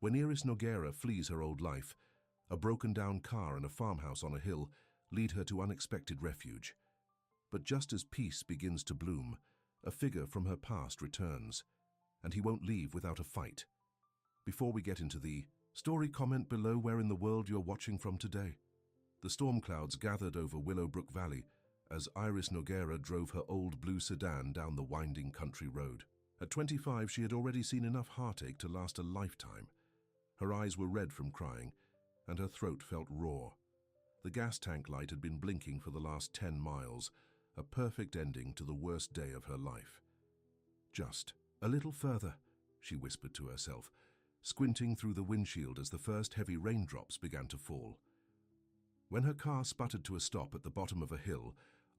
When Iris Nogueira flees her old life, a broken-down car and a farmhouse on a hill lead her to unexpected refuge. But just as peace begins to bloom, a figure from her past returns, and he won't leave without a fight. Before we get into the story, comment below where in the world you're watching from today. The storm clouds gathered over Willowbrook Valley as Iris Nogueira drove her old blue sedan down the winding country road. At 25, she had already seen enough heartache to last a lifetime. Her eyes were red from crying, and her throat felt raw. The gas tank light had been blinking for the last 10 miles, a perfect ending to the worst day of her life. Just a little further, she whispered to herself, squinting through the windshield as the first heavy raindrops began to fall. When her car sputtered to a stop at the bottom of a hill,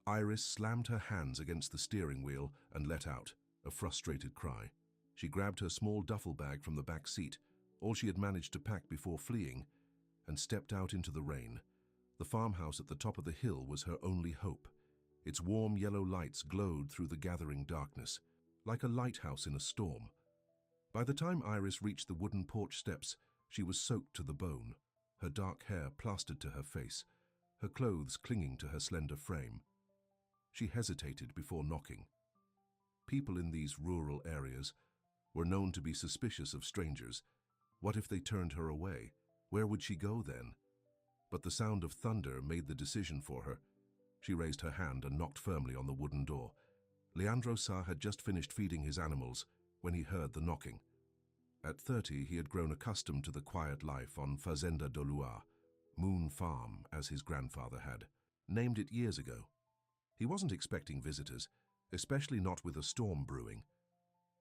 Iris slammed her hands against the steering wheel and let out a frustrated cry. She grabbed her small duffel bag from the back seat, all she had managed to pack before fleeing, and stepped out into the rain. The farmhouse at the top of the hill was her only hope. Its warm yellow lights glowed through the gathering darkness, like a lighthouse in a storm. By the time Iris reached the wooden porch steps, she was soaked to the bone, her dark hair plastered to her face, her clothes clinging to her slender frame. She hesitated before knocking. People in these rural areas were known to be suspicious of strangers. What if they turned her away? Where would she go then? But the sound of thunder made the decision for her. She raised her hand and knocked firmly on the wooden door. Leandro Sá had just finished feeding his animals when he heard the knocking. At 30, he had grown accustomed to the quiet life on Fazenda do Luar, Moon Farm, as his grandfather had named it years ago. He wasn't expecting visitors, especially not with a storm brewing.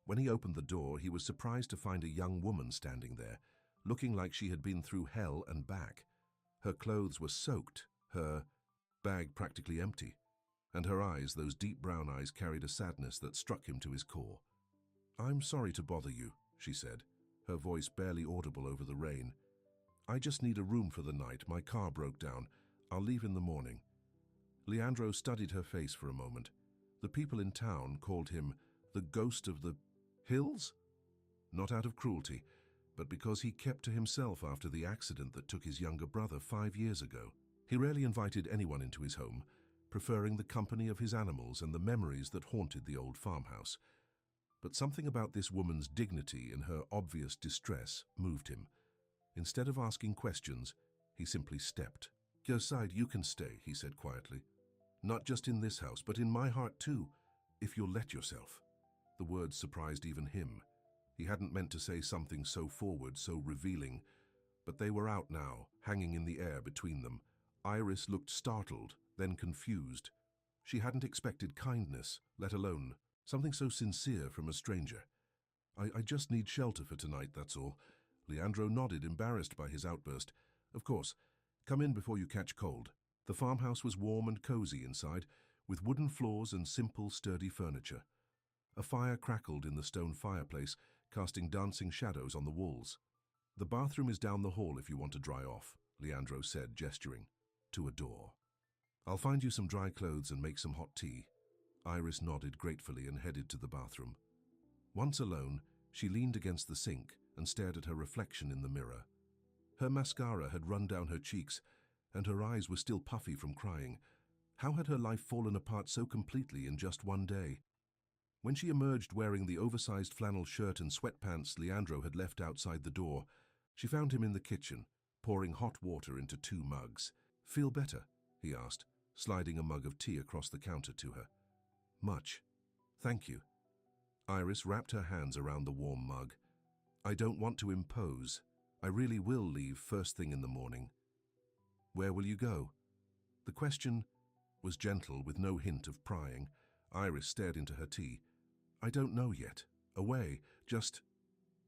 When he opened the door, he was surprised to find a young woman standing there, looking like she had been through hell and back. Her clothes were soaked, her bag practically empty, and her eyes, those deep brown eyes, carried a sadness that struck him to his core. "I'm sorry to bother you," she said, her voice barely audible over the rain. "I just need a room for the night. My car broke down. I'll leave in the morning." Leandro studied her face for a moment. The people in town called him the ghost of the hills? Not out of cruelty, but because he kept to himself after the accident that took his younger brother 5 years ago. He rarely invited anyone into his home, preferring the company of his animals and the memories that haunted the old farmhouse. But something about this woman's dignity and her obvious distress moved him. Instead of asking questions, he simply stepped. "Go side, you can stay," he said quietly. "Not just in this house, but in my heart too, if you'll let yourself." The words surprised even him. He hadn't meant to say something so forward, so revealing, but they were out now, hanging in the air between them. Iris looked startled, then confused. She hadn't expected kindness, let alone something so sincere from a stranger. I just need shelter for tonight, that's all." Leandro nodded, embarrassed by his outburst. "Of course. Come in before you catch cold." The farmhouse was warm and cozy inside, with wooden floors and simple, sturdy furniture. A fire crackled in the stone fireplace, casting dancing shadows on the walls. "The bathroom is down the hall if you want to dry off," Leandro said, gesturing to a door. "I'll find you some dry clothes and make some hot tea." Iris nodded gratefully and headed to the bathroom. Once alone, she leaned against the sink and stared at her reflection in the mirror. Her mascara had run down her cheeks, and her eyes were still puffy from crying. How had her life fallen apart so completely in just one day? When she emerged wearing the oversized flannel shirt and sweatpants Leandro had left outside the door, she found him in the kitchen, pouring hot water into 2 mugs. "Feel better?" he asked, sliding a mug of tea across the counter to her. "Much. Thank you." Iris wrapped her hands around the warm mug. "I don't want to impose. I really will leave first thing in the morning." "Where will you go?" The question was gentle, with no hint of prying. Iris stared into her tea. "I don't know yet. Away. Just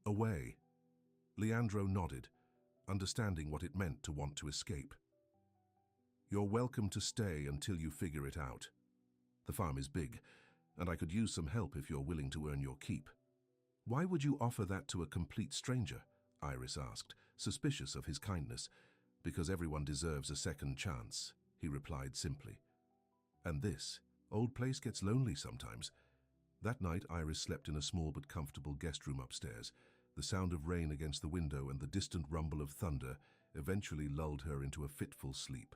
away." Leandro nodded, understanding what it meant to want to escape. "You're welcome to stay until you figure it out. The farm is big, and I could use some help if you're willing to earn your keep." "Why would you offer that to a complete stranger?" Iris asked, suspicious of his kindness. "Because everyone deserves a second chance," he replied simply. "And this old place gets lonely sometimes." That night, Iris slept in a small but comfortable guest room upstairs. The sound of rain against the window and the distant rumble of thunder eventually lulled her into a fitful sleep.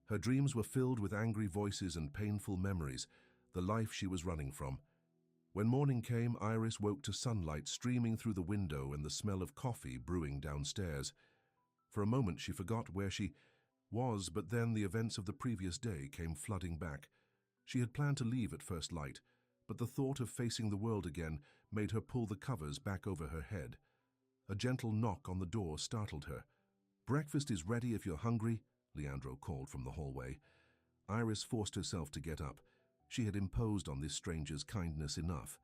Her dreams were filled with angry voices and painful memories, the life she was running from. When morning came, Iris woke to sunlight streaming through the window and the smell of coffee brewing downstairs. For a moment she forgot where she was, but then the events of the previous day came flooding back. She had planned to leave at first light, but the thought of facing the world again made her pull the covers back over her head. A gentle knock on the door startled her. "Breakfast is ready if you're hungry," Leandro called from the hallway. Iris forced herself to get up. She had imposed on this stranger's kindness enough.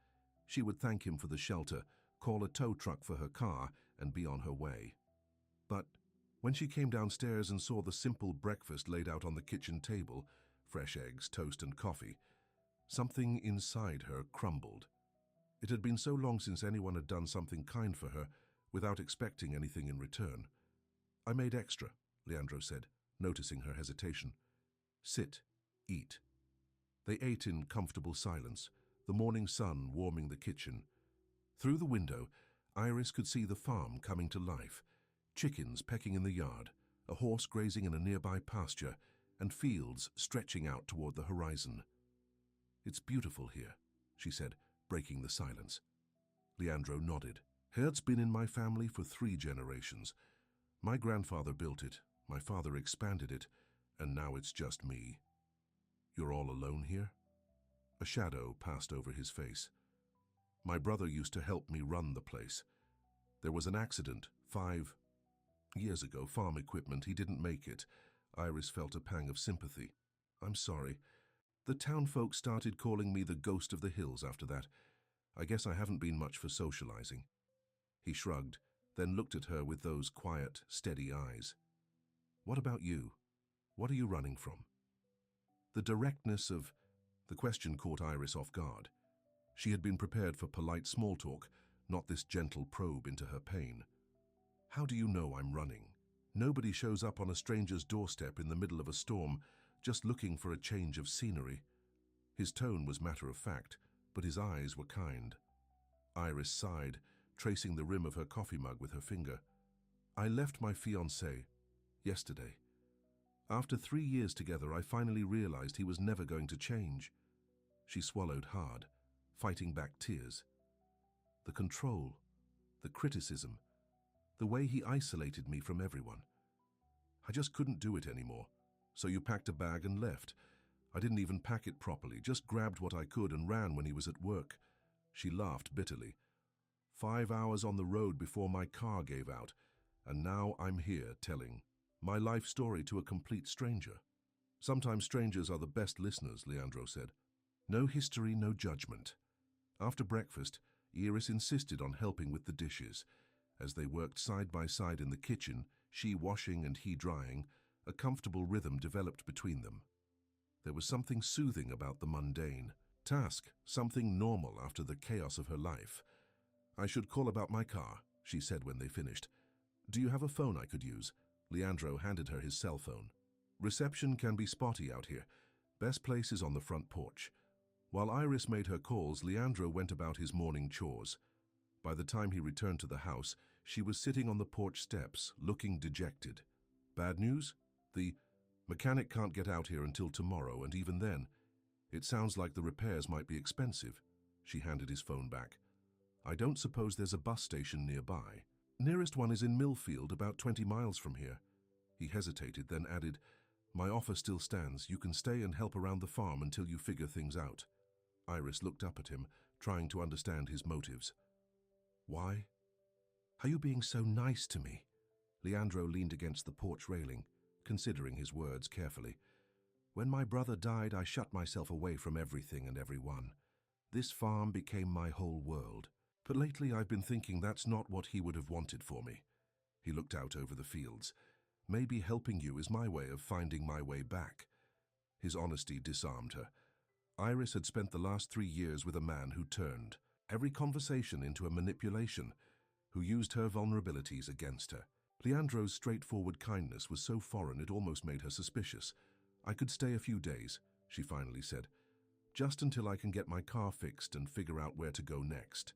She would thank him for the shelter, call a tow truck for her car, and be on her way. But when she came downstairs and saw the simple breakfast laid out on the kitchen table, fresh eggs, toast, and coffee, something inside her crumbled. It had been so long since anyone had done something kind for her without expecting anything in return. "I made extra," Leandro said, noticing her hesitation. "Sit, eat." They ate in comfortable silence, the morning sun warming the kitchen. Through the window, Iris could see the farm coming to life. Chickens pecking in the yard, a horse grazing in a nearby pasture, and fields stretching out toward the horizon. "It's beautiful here," she said, breaking the silence. Leandro nodded. "Here's been in my family for 3 generations. My grandfather built it, my father expanded it, and now it's just me." "You're all alone here?" A shadow passed over his face. "My brother used to help me run the place. There was an accident 5 years ago, farm equipment, he didn't make it." Iris felt a pang of sympathy. "I'm sorry. The town folk started calling me the ghost of the hills after that. I guess I haven't been much for socializing." He shrugged, then looked at her with those quiet, steady eyes. "What about you? What are you running from?" The directness of the question caught Iris off guard. She had been prepared for polite small talk, not this gentle probe into her pain. "How do you know I'm running? Nobody shows up on a stranger's doorstep in the middle of a storm, just looking for a change of scenery." His tone was matter-of-fact, but his eyes were kind. Iris sighed, tracing the rim of her coffee mug with her finger. "I left my fiancé yesterday. After 3 years together, I finally realized he was never going to change." She swallowed hard, fighting back tears. The control, the criticism, the way he isolated me from everyone. I just couldn't do it anymore. "So you packed a bag and left." "I didn't even pack it properly, just grabbed what I could and ran when he was at work." She laughed bitterly. 5 hours on the road before my car gave out, and now I'm here telling my life story to a complete stranger. "Sometimes strangers are the best listeners," Leandro said. "No history, no judgment." After breakfast, Iris insisted on helping with the dishes. As they worked side by side in the kitchen, she washing and he drying, a comfortable rhythm developed between them. There was something soothing about the mundane task, something normal after the chaos of her life. "I should call about my car," she said when they finished. "Do you have a phone I could use?" Leandro handed her his cell phone. "Reception can be spotty out here. Best place is on the front porch." While Iris made her calls, Leandro went about his morning chores. By the time he returned to the house, she was sitting on the porch steps, looking dejected. "Bad news? The mechanic can't get out here until tomorrow, and even then, it sounds like the repairs might be expensive." She handed his phone back. "I don't suppose there's a bus station nearby." "Nearest one is in Millfield, about 20 miles from here." He hesitated, then added, "My offer still stands. You can stay and help around the farm until you figure things out." Iris looked up at him, trying to understand his motives. "Why? Are you being so nice to me?" Leandro leaned against the porch railing, considering his words carefully. "When my brother died, I shut myself away from everything and everyone. This farm became my whole world. But lately I've been thinking that's not what he would have wanted for me." He looked out over the fields. "Maybe helping you is my way of finding my way back." His honesty disarmed her. Iris had spent the last 3 years with a man who turned every conversation into a manipulation, who used her vulnerabilities against her. Leandro's straightforward kindness was so foreign it almost made her suspicious. "I could stay a few days," she finally said, "just until I can get my car fixed and figure out where to go next."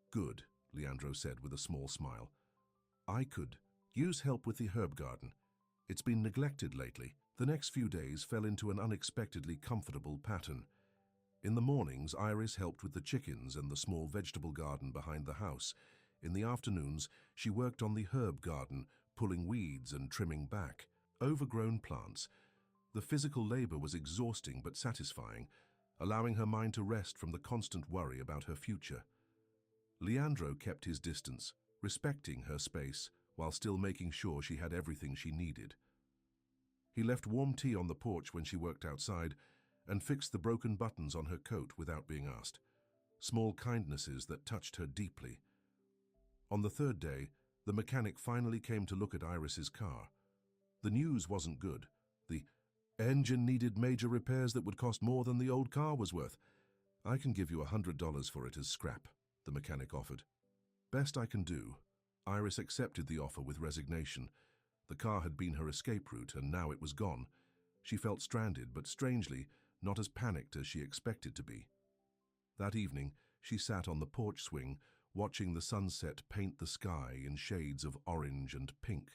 "Good," Leandro said with a small smile. I could use help with the herb garden. It's been neglected lately. The next few days fell into an unexpectedly comfortable pattern. In the mornings, Iris helped with the chickens and the small vegetable garden behind the house. In the afternoons, she worked on the herb garden, pulling weeds and trimming back overgrown plants. The physical labor was exhausting but satisfying, allowing her mind to rest from the constant worry about her future. Leandro kept his distance, respecting her space, while still making sure she had everything she needed. He left warm tea on the porch when she worked outside and fixed the broken buttons on her coat without being asked. Small kindnesses that touched her deeply. On the third day, the mechanic finally came to look at Iris's car. The news wasn't good. The engine needed major repairs that would cost more than the old car was worth. I can give you $100 for it as scrap, the mechanic offered. Best I can do. Iris accepted the offer with resignation. The car had been her escape route, and now it was gone. She felt stranded, but strangely, not as panicked as she expected to be. That evening, she sat on the porch swing, watching the sunset paint the sky in shades of orange and pink.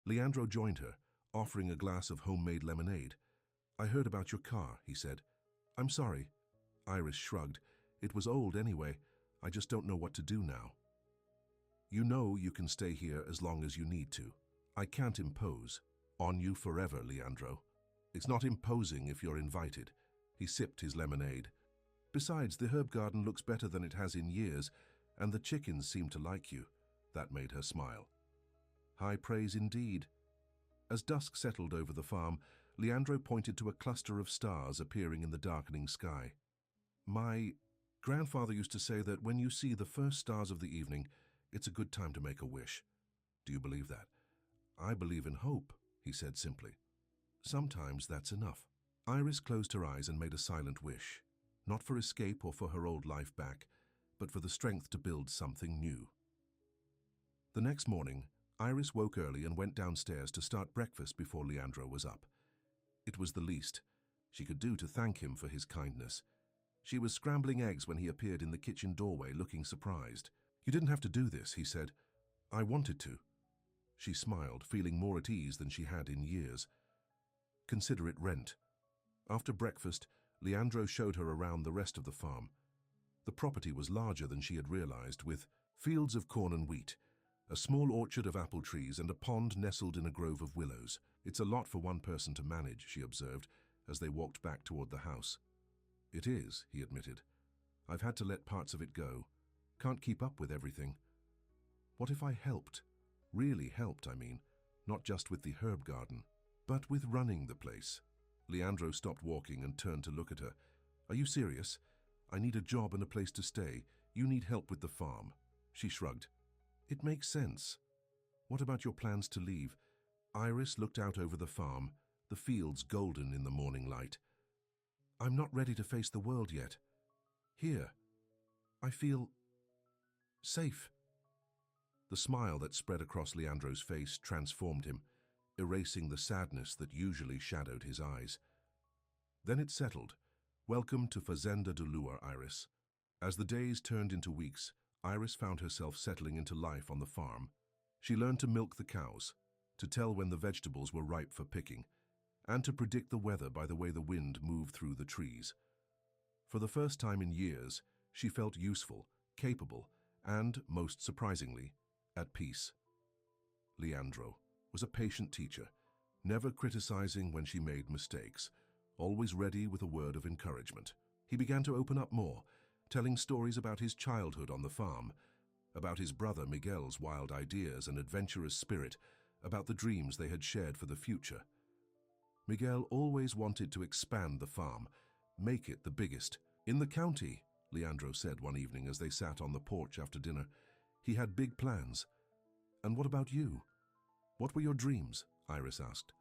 Leandro joined her, offering a glass of homemade lemonade. I heard about your car, he said. I'm sorry. Iris shrugged. It was old anyway. I just don't know what to do now. You know you can stay here as long as you need to. I can't impose on you forever, Leandro. It's not imposing if you're invited. He sipped his lemonade. Besides, the herb garden looks better than it has in years, and the chickens seem to like you. That made her smile. High praise indeed. As dusk settled over the farm, Leandro pointed to a cluster of stars appearing in the darkening sky. My grandfather used to say that when you see the first stars of the evening, it's a good time to make a wish. Do you believe that? I believe in hope, he said simply. Sometimes that's enough. Iris closed her eyes and made a silent wish, not for escape or for her old life back, but for the strength to build something new. The next morning, Iris woke early and went downstairs to start breakfast before Leandro was up. It was the least she could do to thank him for his kindness. She was scrambling eggs when he appeared in the kitchen doorway, looking surprised. You didn't have to do this, he said. I wanted to. She smiled, feeling more at ease than she had in years. Consider it rent. After breakfast, Leandro showed her around the rest of the farm. The property was larger than she had realized, with fields of corn and wheat, a small orchard of apple trees, and a pond nestled in a grove of willows. It's a lot for one person to manage, she observed, as they walked back toward the house. It is, he admitted. I've had to let parts of it go. Can't keep up with everything. What if I helped? Really helped, I mean. Not just with the herb garden, but with running the place. Leandro stopped walking and turned to look at her. Are you serious? I need a job and a place to stay. You need help with the farm. She shrugged. It makes sense. What about your plans to leave? Iris looked out over the farm, the fields golden in the morning light. I'm not ready to face the world yet. Here, I feel safe. The smile that spread across Leandro's face transformed him, erasing the sadness that usually shadowed his eyes. Then it settled. Welcome to Fazenda de Lua, Iris. As the days turned into weeks, Iris found herself settling into life on the farm. She learned to milk the cows, to tell when the vegetables were ripe for picking, and to predict the weather by the way the wind moved through the trees. For the first time in years, she felt useful, capable, and, most surprisingly, at peace. Leandro was a patient teacher, never criticizing when she made mistakes, always ready with a word of encouragement. He began to open up more, telling stories about his childhood on the farm, about his brother Miguel's wild ideas and adventurous spirit, about the dreams they had shared for the future. Miguel always wanted to expand the farm, make it the biggest in the county, Leandro said one evening as they sat on the porch after dinner. He had big plans. And what about you? What were your dreams? Iris asked.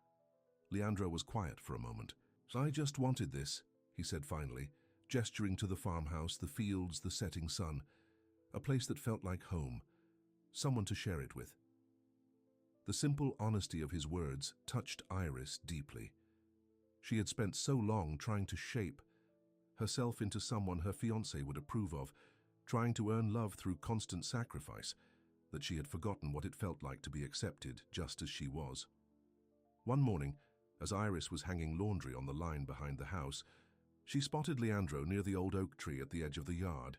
Leandro was quiet for a moment. I just wanted this, he said finally, gesturing to the farmhouse, the fields, the setting sun, a place that felt like home, someone to share it with. The simple honesty of his words touched Iris deeply. She had spent so long trying to shape herself into someone her fiancé would approve of, trying to earn love through constant sacrifice, that she had forgotten what it felt like to be accepted just as she was. One morning, as Iris was hanging laundry on the line behind the house, she spotted Leandro near the old oak tree at the edge of the yard.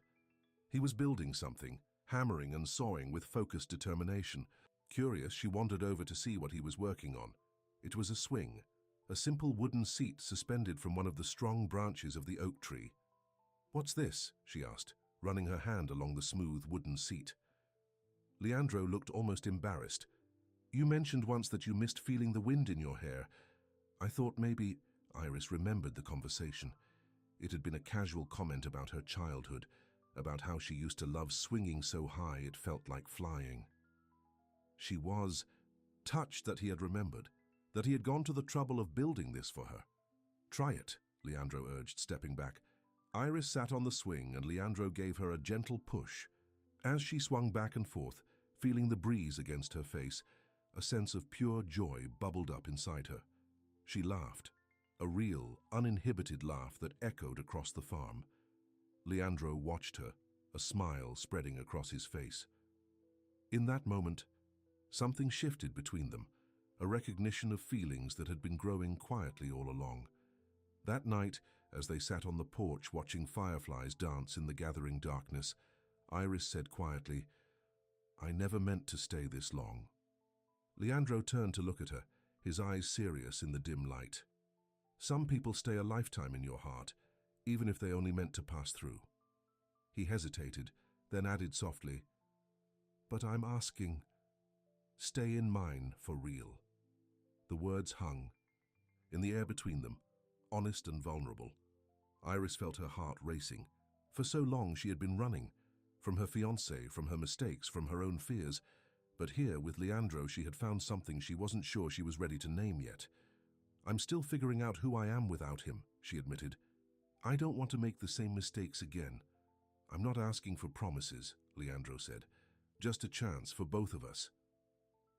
He was building something, hammering and sawing with focused determination. Curious, she wandered over to see what he was working on. It was a swing, a simple wooden seat suspended from one of the strong branches of the oak tree. "What's this?" she asked, running her hand along the smooth wooden seat. Leandro looked almost embarrassed. "You mentioned once that you missed feeling the wind in your hair. I thought maybe—" Iris remembered the conversation. It had been a casual comment about her childhood, about how she used to love swinging so high it felt like flying. She was touched that he had remembered, that he had gone to the trouble of building this for her. "Try it," Leandro urged, stepping back. Iris sat on the swing and Leandro gave her a gentle push. As she swung back and forth, feeling the breeze against her face, a sense of pure joy bubbled up inside her. She laughed, a real, uninhibited laugh that echoed across the farm. Leandro watched her, a smile spreading across his face. In that moment, something shifted between them, a recognition of feelings that had been growing quietly all along. That night, as they sat on the porch watching fireflies dance in the gathering darkness, Iris said quietly, "I never meant to stay this long." Leandro turned to look at her, his eyes serious in the dim light. "Some people stay a lifetime in your heart, even if they only meant to pass through." He hesitated, then added softly, "But I'm asking, stay in mine for real." The words hung, in the air between them, honest and vulnerable. Iris felt her heart racing. For so long she had been running, from her fiancé, from her mistakes, from her own fears. But here, with Leandro, she had found something she wasn't sure she was ready to name yet. "I'm still figuring out who I am without him," she admitted. "I don't want to make the same mistakes again." "I'm not asking for promises," Leandro said. "Just a chance for both of us."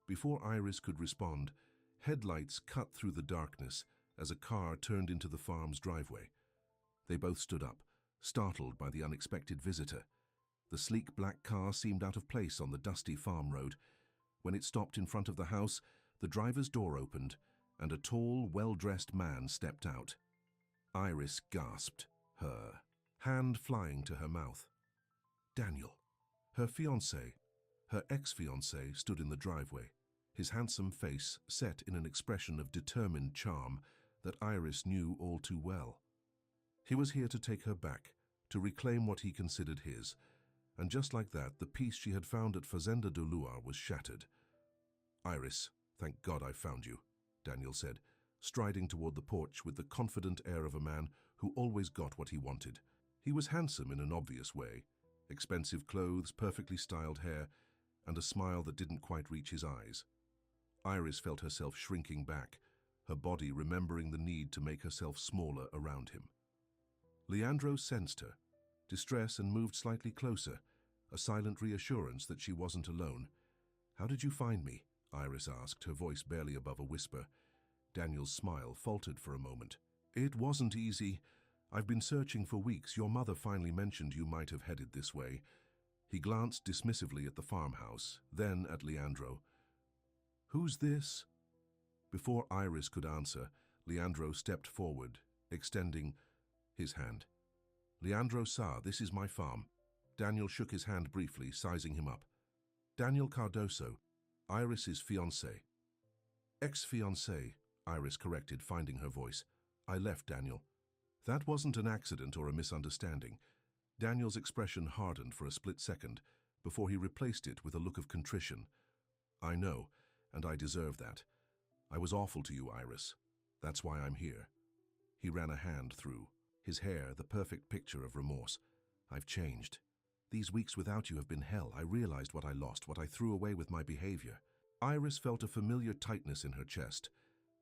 Before Iris could respond, headlights cut through the darkness as a car turned into the farm's driveway. They both stood up, startled by the unexpected visitor. The sleek black car seemed out of place on the dusty farm road. When it stopped in front of the house, the driver's door opened, and a tall, well-dressed man stepped out. Iris gasped, her hand flying to her mouth. Daniel. Her fiancé, her ex-fiancé, stood in the driveway, his handsome face set in an expression of determined charm that Iris knew all too well. He was here to take her back, to reclaim what he considered his, and just like that, the peace she had found at Fazenda do Luar was shattered. "Iris, thank God I found you," Daniel said, striding toward the porch with the confident air of a man who always got what he wanted. He was handsome in an obvious way, expensive clothes, perfectly styled hair, and a smile that didn't quite reach his eyes. Iris felt herself shrinking back, her body remembering the need to make herself smaller around him. Leandro sensed her distress and moved slightly closer, a silent reassurance that she wasn't alone. "How did you find me?" Iris asked, her voice barely above a whisper. Daniel's smile faltered for a moment. "It wasn't easy. I've been searching for weeks. Your mother finally mentioned you might have headed this way." He glanced dismissively at the farmhouse, then at Leandro. "Who's this?" Before Iris could answer, Leandro stepped forward, extending his hand. "Leandro Sá, this is my farm." Daniel shook his hand briefly, sizing him up. "Daniel Cardoso, Iris's fiancé." "Ex-fiancé," Iris corrected, finding her voice. "I left Daniel." That wasn't an accident or a misunderstanding. Daniel's expression hardened for a split second before he replaced it with a look of contrition. "I know, and I deserve that. I was awful to you, Iris. That's why I'm here." He ran a hand through his hair, the perfect picture of remorse. "I've changed. These weeks without you have been hell. I realized what I lost, what I threw away with my behavior." Iris felt a familiar tightness in her chest.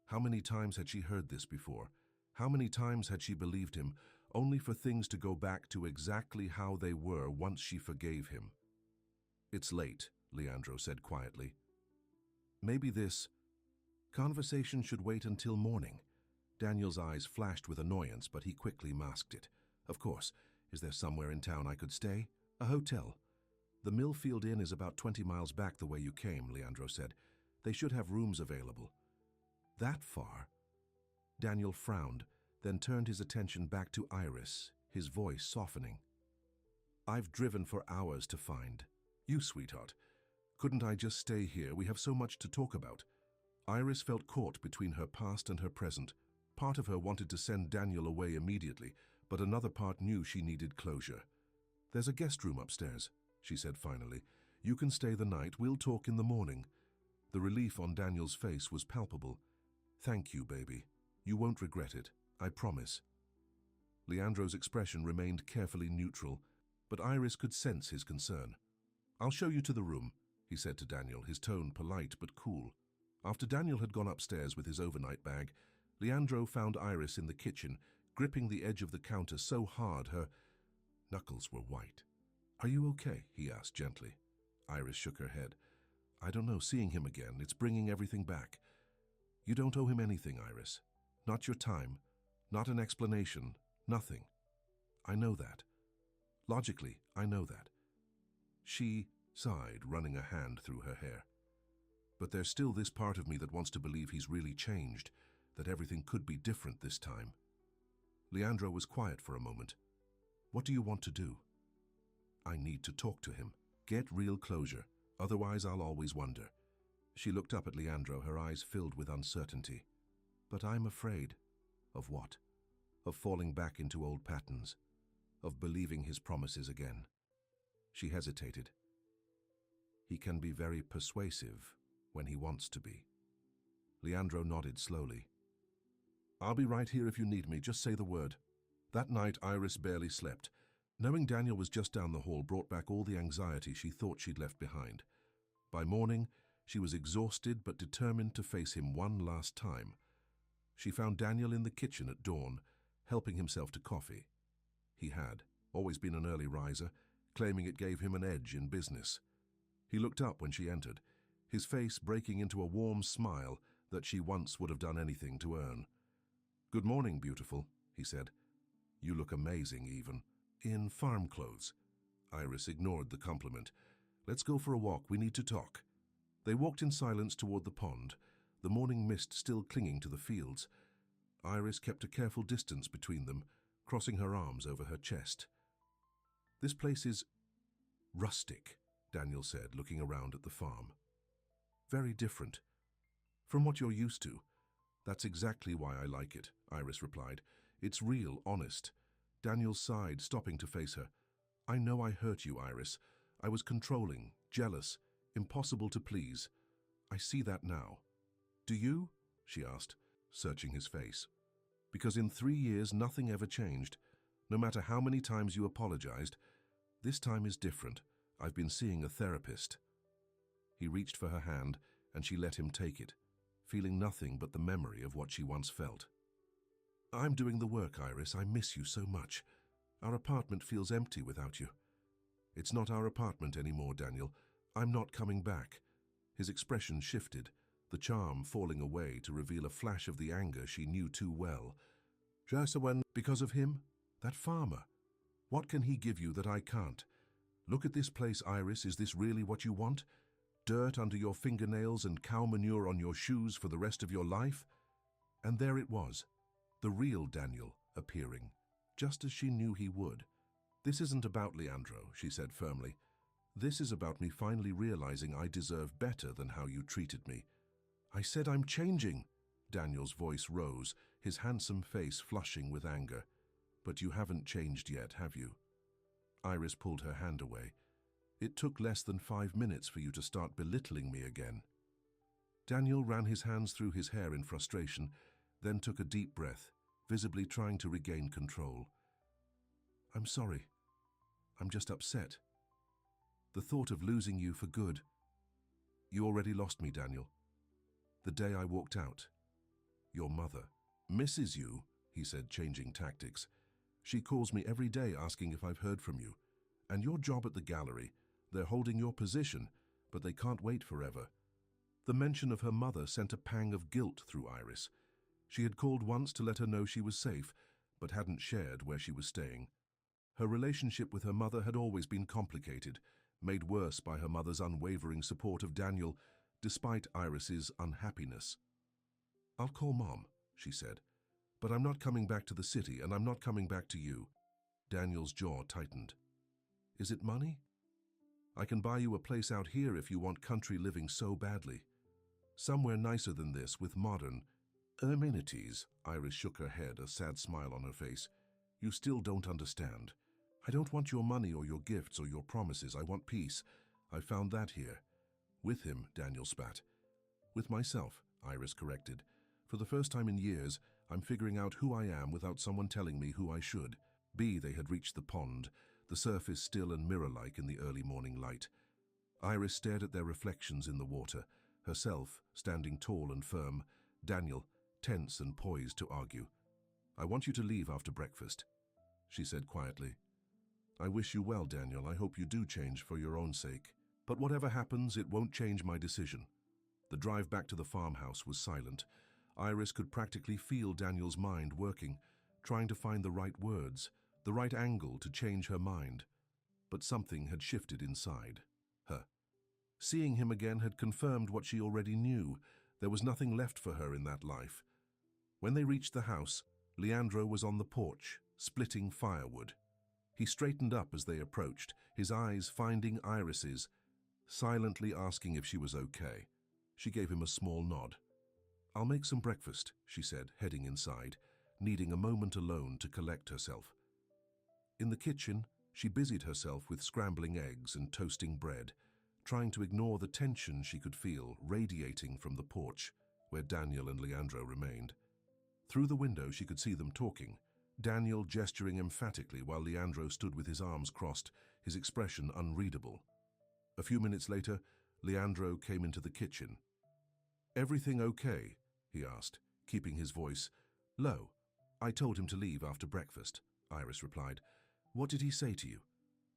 How many times had she heard this before? How many times had she believed him, only for things to go back to exactly how they were once she forgave him? "It's late," Leandro said quietly. "Maybe this conversation should wait until morning." Daniel's eyes flashed with annoyance, but he quickly masked it. "Of course. Is there somewhere in town I could stay?" A hotel. The Millfield Inn is about 20 miles back the way you came, Leandro said. They should have rooms available. That far? Daniel frowned, then turned his attention back to Iris, his voice softening. I've driven for hours to find you, sweetheart. Couldn't I just stay here? We have so much to talk about. Iris felt caught between her past and her present. Part of her wanted to send Daniel away immediately, but another part knew she needed closure. There's a guest room upstairs, she said finally. You can stay the night. We'll talk in the morning. The relief on Daniel's face was palpable. Thank you, baby. You won't regret it, I promise. Leandro's expression remained carefully neutral, but Iris could sense his concern. I'll show you to the room, he said to Daniel, his tone polite but cool. After Daniel had gone upstairs with his overnight bag, Leandro found Iris in the kitchen, gripping the edge of the counter so hard her knuckles were white. Are you okay? He asked gently. Iris shook her head. I don't know, seeing him again, it's bringing everything back. You don't owe him anything, Iris. Not your time, not an explanation, nothing. I know that. Logically, I know that. She sighed, running a hand through her hair. But there's still this part of me that wants to believe he's really changed, that everything could be different this time. Leandro was quiet for a moment. What do you want to do? I need to talk to him. Get real closure, otherwise I'll always wonder. She looked up at Leandro, her eyes filled with uncertainty. But I'm afraid. Of what? Of falling back into old patterns. Of believing his promises again. She hesitated. He can be very persuasive when he wants to be. Leandro nodded slowly. I'll be right here if you need me, just say the word. That night Iris barely slept. Knowing Daniel was just down the hall brought back all the anxiety she thought she'd left behind. By morning, she was exhausted but determined to face him one last time. She found Daniel in the kitchen at dawn, helping himself to coffee. He had always been an early riser, claiming it gave him an edge in business. He looked up when she entered, his face breaking into a warm smile that she once would have done anything to earn. Good morning, beautiful, he said. You look amazing, even. In farm clothes. Iris ignored the compliment. Let's go for a walk, we need to talk. They walked in silence toward the pond, the morning mist still clinging to the fields. Iris kept a careful distance between them, crossing her arms over her chest. This place is rustic, Daniel said, looking around at the farm. Very different. From what you're used to. That's exactly why I like it, Iris replied. It's real, honest. Daniel sighed, stopping to face her. I know I hurt you, Iris. I was controlling, jealous, impossible to please. I see that now. Do you? She asked, searching his face. Because in 3 years nothing ever changed. No matter how many times you apologized, this time is different. I've been seeing a therapist. He reached for her hand, and she let him take it, feeling nothing but the memory of what she once felt. I'm doing the work, Iris. I miss you so much. Our apartment feels empty without you. It's not our apartment anymore, Daniel. I'm not coming back. His expression shifted, the charm falling away to reveal a flash of the anger she knew too well. Just when, because of him? That farmer? What can he give you that I can't? Look at this place, Iris. Is this really what you want? Dirt under your fingernails and cow manure on your shoes for the rest of your life? And there it was, the real Daniel appearing, just as she knew he would. This isn't about Leandro, she said firmly. This is about me finally realizing I deserve better than how you treated me. I said I'm changing. Daniel's voice rose, his handsome face flushing with anger. But you haven't changed yet, have you? Iris pulled her hand away. It took less than 5 minutes for you to start belittling me again. Daniel ran his hands through his hair in frustration, then took a deep breath, visibly trying to regain control. I'm sorry. I'm just upset. The thought of losing you for good. You already lost me, Daniel. The day I walked out. Your mother misses you, he said, changing tactics. She calls me every day asking if I've heard from you. And your job at the gallery, they're holding your position, but they can't wait forever. The mention of her mother sent a pang of guilt through Iris. She had called once to let her know she was safe, but hadn't shared where she was staying. Her relationship with her mother had always been complicated, made worse by her mother's unwavering support of Daniel, despite Iris's unhappiness. "I'll call Mom," she said, "but I'm not coming back to the city, and I'm not coming back to you." Daniel's jaw tightened. "Is it money? I can buy you a place out here if you want country living so badly. Somewhere nicer than this with modern amenities." Iris shook her head, a sad smile on her face. "You still don't understand. I don't want your money or your gifts or your promises. I want peace. I found that here." "With him," Daniel spat. "With myself," Iris corrected. "For the first time in years, I'm figuring out who I am without someone telling me who I should be." They had reached the pond, the surface still and mirror-like in the early morning light. Iris stared at their reflections in the water, herself standing tall and firm, Daniel tense and poised to argue. "I want you to leave after breakfast," she said quietly. "I wish you well, Daniel. I hope you do change for your own sake. But whatever happens, it won't change my decision." The drive back to the farmhouse was silent. Iris could practically feel Daniel's mind working, trying to find the right words, the right angle to change her mind. But something had shifted inside her. Seeing him again had confirmed what she already knew. There was nothing left for her in that life. When they reached the house, Leandro was on the porch, splitting firewood. He straightened up as they approached, his eyes finding Iris's, silently asking if she was okay. She gave him a small nod. "I'll make some breakfast," she said, heading inside, needing a moment alone to collect herself. In the kitchen, she busied herself with scrambling eggs and toasting bread, trying to ignore the tension she could feel radiating from the porch, where Daniel and Leandro remained. Through the window, she could see them talking, Daniel gesturing emphatically while Leandro stood with his arms crossed, his expression unreadable. A few minutes later, Leandro came into the kitchen. "Everything okay?" he asked, keeping his voice low. "I told him to leave after breakfast," Iris replied. "What did he say to you?"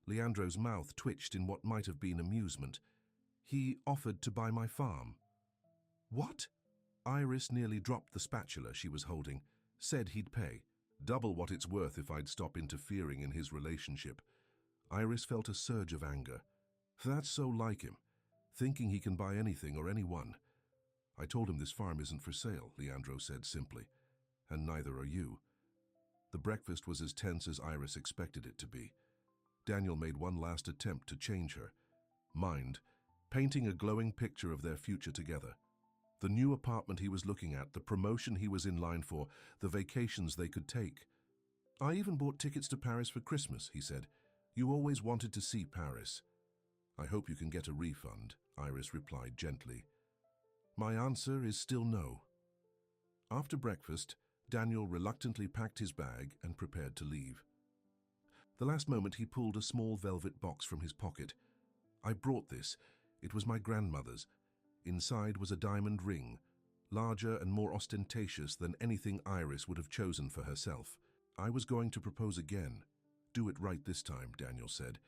Leandro's mouth twitched in what might have been amusement. "He offered to buy my farm." "What?" Iris nearly dropped the spatula she was holding. "Said he'd pay. Double what it's worth if I'd stop interfering in his relationship." Iris felt a surge of anger. That's so like him, thinking he can buy anything or anyone. "I told him this farm isn't for sale," Leandro said simply. "And neither are you." The breakfast was as tense as Iris expected it to be. Daniel made one last attempt to change her mind, painting a glowing picture of their future together. The new apartment he was looking at, the promotion he was in line for, the vacations they could take. "I even bought tickets to Paris for Christmas," he said. "You always wanted to see Paris." "I hope you can get a refund," Iris replied gently. "My answer is still no." After breakfast, Daniel reluctantly packed his bag and prepared to leave. The last moment he pulled a small velvet box from his pocket. "I brought this. It was my grandmother's. Inside was a diamond ring, larger and more ostentatious than anything Iris would have chosen for herself. I was going to propose again. Do it right this time," Daniel said,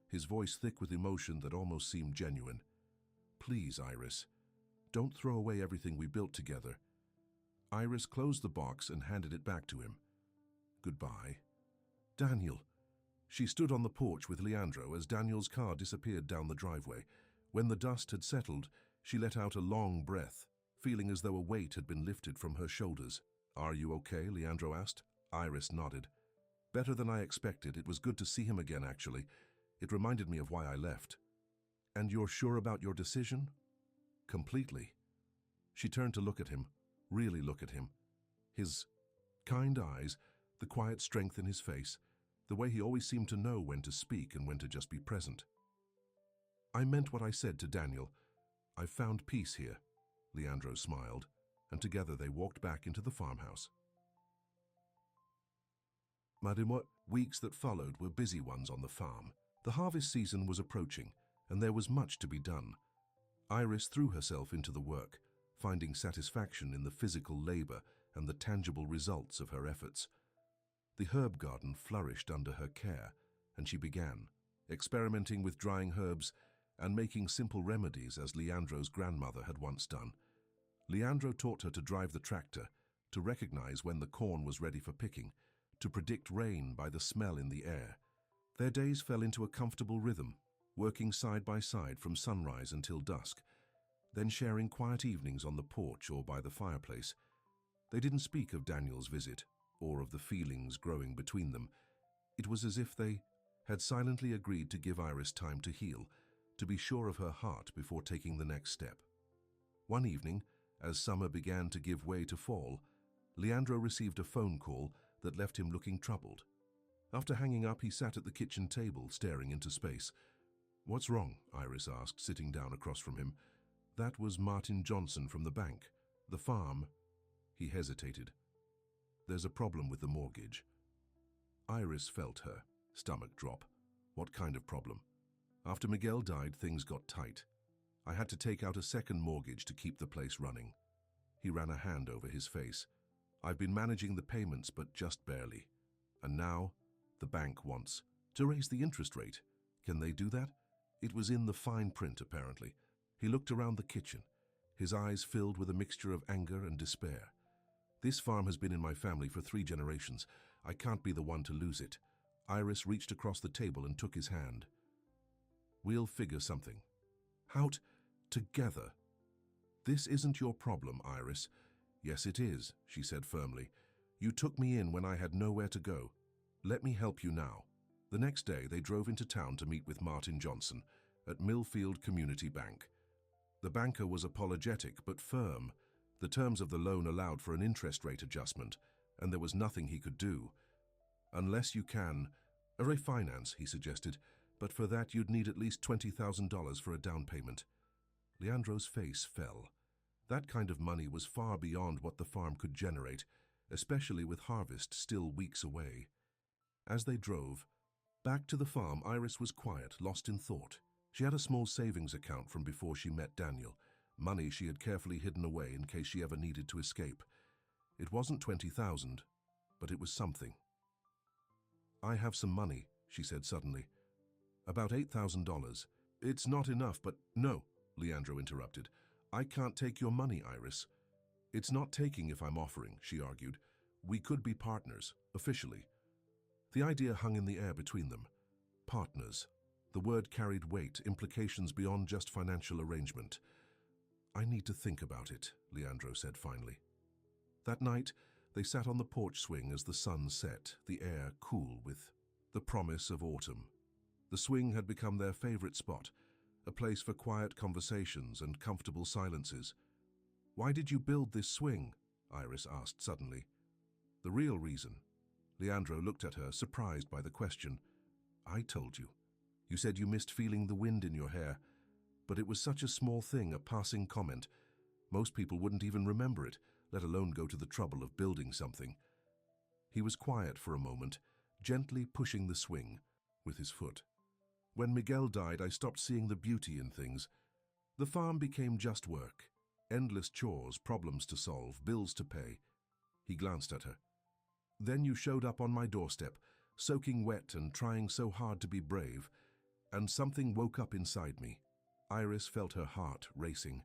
his voice thick with emotion that almost seemed genuine. "Please, Iris, don't throw away everything we built together." Iris closed the box and handed it back to him. "Goodbye." "Daniel." She stood on the porch with Leandro as Daniel's car disappeared down the driveway. When the dust had settled, she let out a long breath, feeling as though a weight had been lifted from her shoulders. "Are you okay?" Leandro asked. Iris nodded. "Better than I expected. It was good to see him again, actually. It reminded me of why I left." "And you're sure about your decision?" "Completely." She turned to look at him, really look at him. His kind eyes, the quiet strength in his face, the way he always seemed to know when to speak and when to just be present. "I meant what I said to Daniel. I've found peace here." Leandro smiled, and together they walked back into the farmhouse. What weeks that followed were busy ones on the farm. The harvest season was approaching, and there was much to be done. Iris threw herself into the work, finding satisfaction in the physical labor and the tangible results of her efforts. The herb garden flourished under her care, and she began experimenting with drying herbs and making simple remedies as Leandro's grandmother had once done. Leandro taught her to drive the tractor, to recognize when the corn was ready for picking, to predict rain by the smell in the air. Their days fell into a comfortable rhythm, working side by side from sunrise until dusk, then sharing quiet evenings on the porch or by the fireplace. They didn't speak of Daniel's visit or of the feelings growing between them. It was as if they had silently agreed to give Iris time to heal, to be sure of her heart before taking the next step. One evening, as summer began to give way to fall, Leandro received a phone call that left him looking troubled. After hanging up, he sat at the kitchen table, staring into space. "What's wrong?" Iris asked, sitting down across from him. "That was Martin Johnson from the bank. The farm." He hesitated. "There's a problem with the mortgage." Iris felt her stomach drop. What kind of problem? "After Miguel died, things got tight. I had to take out a second mortgage to keep the place running." He ran a hand over his face. "I've been managing the payments, but just barely. And now, the bank wants to raise the interest rate. Can they do that?" It was in the fine print, apparently. He looked around the kitchen, his eyes filled with a mixture of anger and despair. "This farm has been in my family for 3 generations. I can't be the one to lose it." Iris reached across the table and took his hand. "We'll figure something out together. This isn't your problem, Iris." "Yes, it is," she said firmly. "You took me in when I had nowhere to go. Let me help you now." The next day, they drove into town to meet with Martin Johnson at Millfield Community Bank. The banker was apologetic but firm. The terms of the loan allowed for an interest rate adjustment, and there was nothing he could do. "Unless you can refinance," he suggested, "but for that you'd need at least $20,000 for a down payment." Leandro's face fell. That kind of money was far beyond what the farm could generate, especially with harvest still weeks away. As they drove back to the farm, Iris was quiet, lost in thought. She had a small savings account from before she met Daniel, money she had carefully hidden away in case she ever needed to escape. It wasn't 20,000, but it was something. "I have some money," she said suddenly. "About $8,000. "It's not enough, but—" "No," Leandro interrupted. "I can't take your money, Iris." "It's not taking if I'm offering," she argued. "We could be partners, officially." The idea hung in the air between them. Partners. The word carried weight, implications beyond just financial arrangement. "I need to think about it," Leandro said finally. That night, they sat on the porch swing as the sun set, the air cool with the promise of autumn. The swing had become their favorite spot, a place for quiet conversations and comfortable silences. "Why did you build this swing?" Iris asked suddenly. "The real reason." Leandro looked at her, surprised by the question. "I told you. You said you missed feeling the wind in your hair. But it was such a small thing, a passing comment. Most people wouldn't even remember it, let alone go to the trouble of building something." He was quiet for a moment, gently pushing the swing with his foot. "When Miguel died, I stopped seeing the beauty in things. The farm became just work. Endless chores, problems to solve, bills to pay." He glanced at her. "Then you showed up on my doorstep, soaking wet and trying so hard to be brave, and something woke up inside me." Iris felt her heart racing.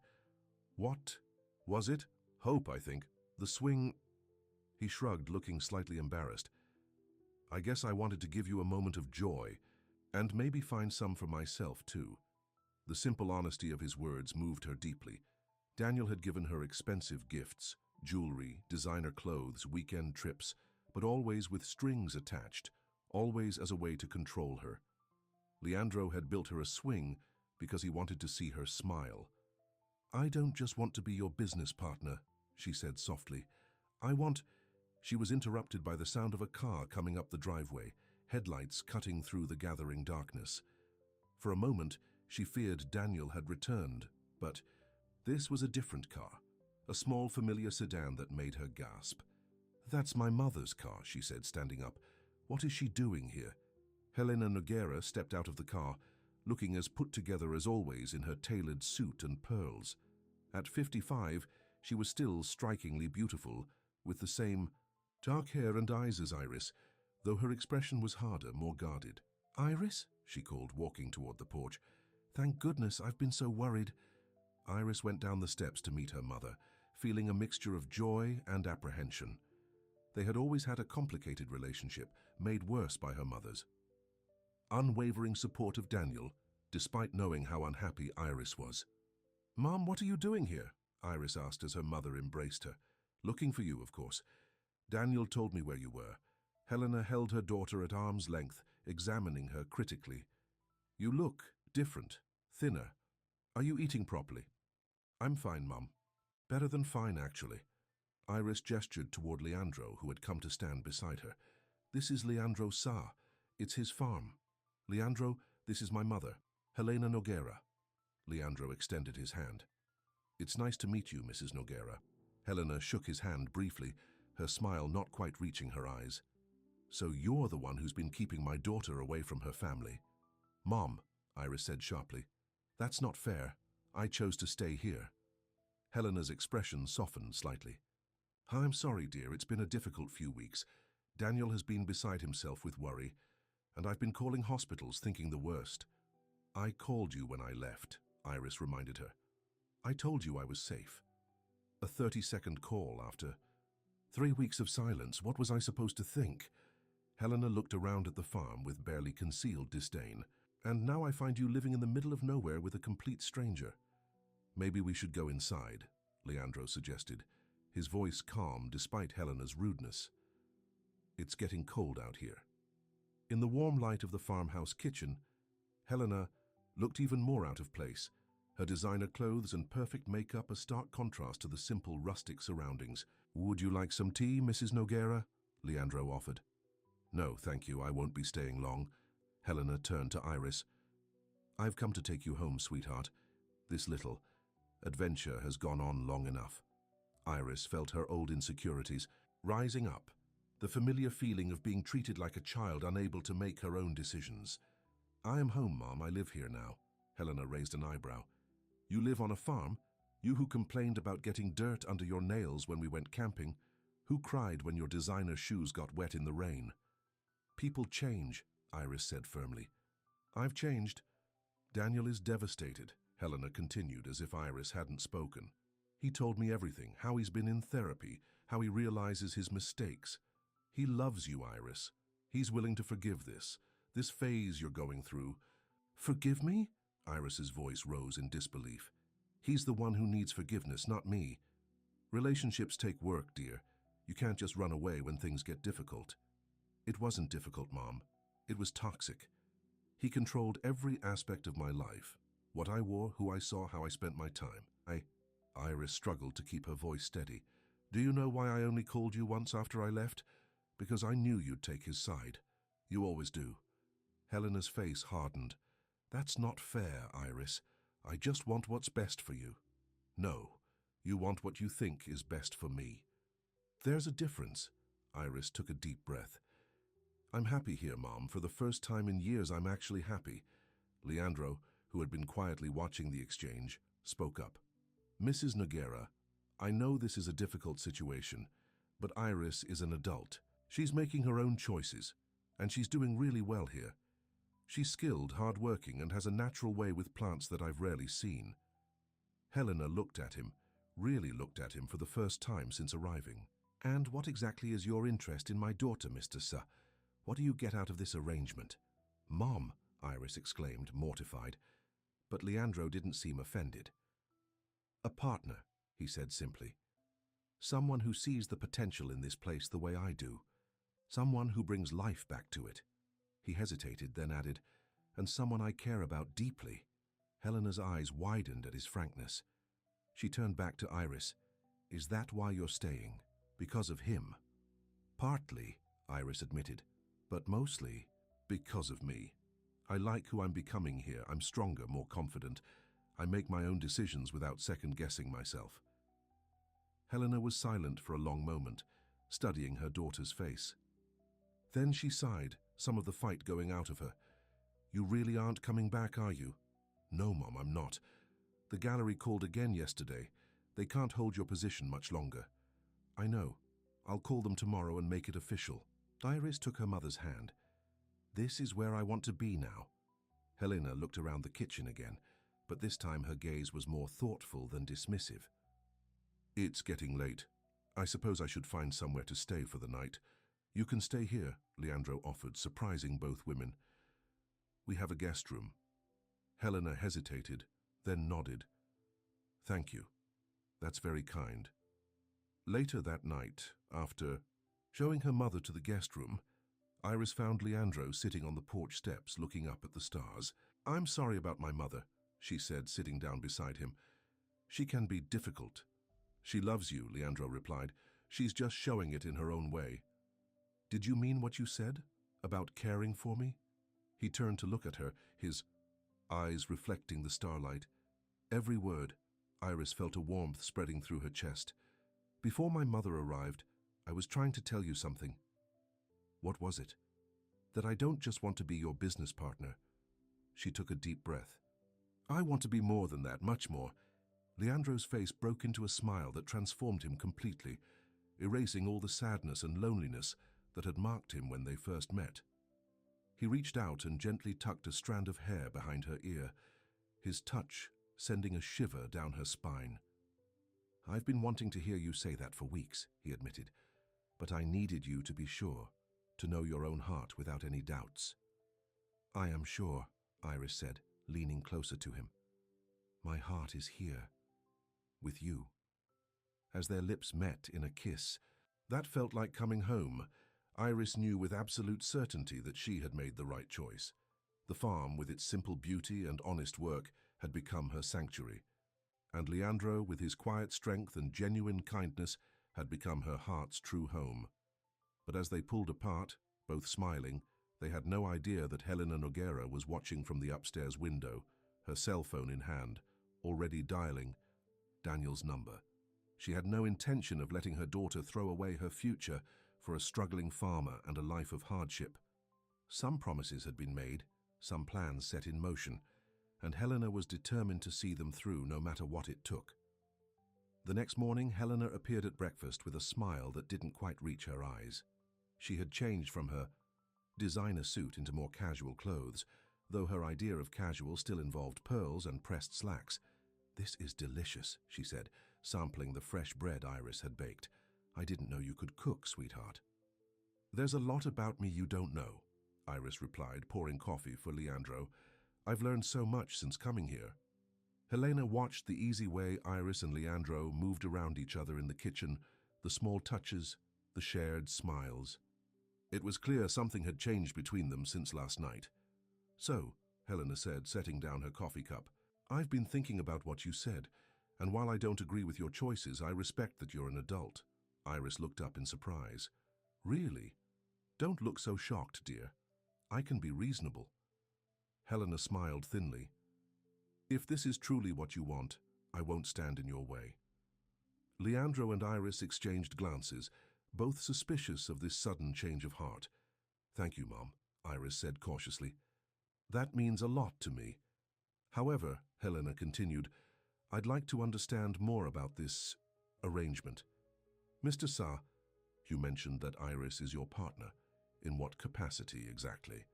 "What was it?" "Hope, I think. The swing—" He shrugged, looking slightly embarrassed. "I guess I wanted to give you a moment of joy, and maybe find some for myself, too." The simple honesty of his words moved her deeply. Daniel had given her expensive gifts, jewelry, designer clothes, weekend trips, but always with strings attached, always as a way to control her. Leandro had built her a swing because he wanted to see her smile. "I don't just want to be your business partner," she said softly. "I want—" She was interrupted by the sound of a car coming up the driveway, headlights cutting through the gathering darkness. For a moment, she feared Daniel had returned, but this was a different car, a small familiar sedan that made her gasp. "That's my mother's car," she said, standing up. "What is she doing here?" Helena Noguera stepped out of the car, looking as put together as always in her tailored suit and pearls. At 55, she was still strikingly beautiful, with the same dark hair and eyes as Iris, though her expression was harder, more guarded. "Iris?" she called, walking toward the porch. "Thank goodness, I've been so worried." Iris went down the steps to meet her mother, feeling a mixture of joy and apprehension. They had always had a complicated relationship, made worse by her mother's. unwavering support of Daniel, despite knowing how unhappy Iris was. "Mom, what are you doing here?" Iris asked as her mother embraced her. "Looking for you, of course. Daniel told me where you were." Helena held her daughter at arm's length, examining her critically. "You look different, thinner. Are you eating properly?" "I'm fine, Mum. Better than fine, actually." Iris gestured toward Leandro, who had come to stand beside her. "This is Leandro Sa. It's his farm. Leandro, this is my mother, Helena Noguera." Leandro extended his hand. "It's nice to meet you, Mrs. Noguera." Helena shook his hand briefly, her smile not quite reaching her eyes. "So you're the one who's been keeping my daughter away from her family." "Mom," Iris said sharply, "that's not fair. I chose to stay here." Helena's expression softened slightly. "I'm sorry, dear. It's been a difficult few weeks. Daniel has been beside himself with worry, and I've been calling hospitals thinking the worst." "I called you when I left," Iris reminded her. "I told you I was safe." A 30-second call after 3 weeks of silence. What was I supposed to think? Helena looked around at the farm with barely concealed disdain. "And now I find you living in the middle of nowhere with a complete stranger." "Maybe we should go inside," Leandro suggested, his voice calm despite Helena's rudeness. "It's getting cold out here." In the warm light of the farmhouse kitchen, Helena looked even more out of place, her designer clothes and perfect makeup a stark contrast to the simple rustic surroundings. "Would you like some tea, Mrs. Noguera?" Leandro offered. "No, thank you, I won't be staying long." Helena turned to Iris. "I've come to take you home, sweetheart. This little adventure has gone on long enough." Iris felt her old insecurities rising up, the familiar feeling of being treated like a child unable to make her own decisions. "I am home, Mom. I live here now." Helena raised an eyebrow. "You live on a farm? You who complained about getting dirt under your nails when we went camping? Who cried when your designer shoes got wet in the rain?" "People change," Iris said firmly. "I've changed." "Daniel is devastated," Helena continued as if Iris hadn't spoken. "He told me everything, how he's been in therapy, how he realizes his mistakes. He loves you, Iris. He's willing to forgive this phase you're going through." "Forgive me?" Iris's voice rose in disbelief. "He's the one who needs forgiveness, not me." "Relationships take work, dear. You can't just run away when things get difficult." "It wasn't difficult, Mom. It was toxic. He controlled every aspect of my life. What I wore, who I saw, how I spent my time. Iris struggled to keep her voice steady. "Do you know why I only called you once after I left? Because I knew you'd take his side. You always do." Helena's face hardened. "That's not fair, Iris. I just want what's best for you." "No, you want what you think is best for me." "There's a difference." Iris took a deep breath. "I'm happy here, Mom. For the first time in years, I'm actually happy." Leandro, who had been quietly watching the exchange, spoke up. "Mrs. Noguera, I know this is a difficult situation, but Iris is an adult. She's making her own choices, and she's doing really well here. She's skilled, hard-working, and has a natural way with plants that I've rarely seen." Helena looked at him, really looked at him for the first time since arriving. "And what exactly is your interest in my daughter, Mr. Sa? What do you get out of this arrangement?" "Mom," Iris exclaimed, mortified. But Leandro didn't seem offended. "A partner," he said simply. "Someone who sees the potential in this place the way I do. Someone who brings life back to it." He hesitated, then added, "And someone I care about deeply." Helena's eyes widened at his frankness. She turned back to Iris. "Is that why you're staying? Because of him?" "Partly," Iris admitted, "but mostly because of me. I like who I'm becoming here. I'm stronger, more confident. I make my own decisions without second-guessing myself." Helena was silent for a long moment, studying her daughter's face. Then she sighed, some of the fight going out of her. "You really aren't coming back, are you?" "No, Mom, I'm not. The gallery called again yesterday. They can't hold your position much longer." "I know. I'll call them tomorrow and make it official." Iris took her mother's hand. "This is where I want to be now." Helena looked around the kitchen again, but this time her gaze was more thoughtful than dismissive. "It's getting late. I suppose I should find somewhere to stay for the night." "You can stay here," Leandro offered, surprising both women. We have a guest room. Helena hesitated, then nodded. Thank you. That's very kind. Later that night, after showing her mother to the guest room, Iris found Leandro sitting on the porch steps looking up at the stars. I'm sorry about my mother, she said, sitting down beside him. She can be difficult. She loves you, Leandro replied. She's just showing it in her own way. Did you mean what you said about caring for me? He turned to look at her, his eyes reflecting the starlight. Every word. Iris felt a warmth spreading through her chest. Before my mother arrived, I was trying to tell you something. What was it? That I don't just want to be your business partner. She took a deep breath. I want to be more than that, much more. Leandro's face broke into a smile that transformed him completely, erasing all the sadness and loneliness that had marked him when they first met. He reached out and gently tucked a strand of hair behind her ear, his touch sending a shiver down her spine. I've been wanting to hear you say that for weeks, he admitted, but I needed you to be sure, to know your own heart without any doubts. I am sure, Iris said, leaning closer to him. My heart is here, with you. As their lips met in a kiss, that felt like coming home. Iris knew with absolute certainty that she had made the right choice. The farm, with its simple beauty and honest work, had become her sanctuary, and Leandro, with his quiet strength and genuine kindness, had become her heart's true home. But as they pulled apart, both smiling, they had no idea that Helena Noguera was watching from the upstairs window, her cell phone in hand, already dialing Daniel's number. She had no intention of letting her daughter throw away her future for a struggling farmer and a life of hardship. Some promises had been made, some plans set in motion, and Helena was determined to see them through no matter what it took. The next morning, Helena appeared at breakfast with a smile that didn't quite reach her eyes. She had changed from her designer suit into more casual clothes, though her idea of casual still involved pearls and pressed slacks. This is delicious, she said, sampling the fresh bread Iris had baked. I didn't know you could cook, sweetheart. There's a lot about me you don't know, Iris replied, pouring coffee for Leandro. I've learned so much since coming here. Helena watched the easy way Iris and Leandro moved around each other in the kitchen, the small touches, the shared smiles. It was clear something had changed between them since last night. So, Helena said, setting down her coffee cup, I've been thinking about what you said, and while I don't agree with your choices, I respect that you're an adult. Iris looked up in surprise. Really? Don't look so shocked, dear. I can be reasonable. Helena smiled thinly. If this is truly what you want, I won't stand in your way. Leandro and Iris exchanged glances, both suspicious of this sudden change of heart. Thank you, Mom, Iris said cautiously. That means a lot to me. However, Helena continued, I'd like to understand more about this arrangement. Mr. Sa, you mentioned that Iris is your partner. In what capacity exactly?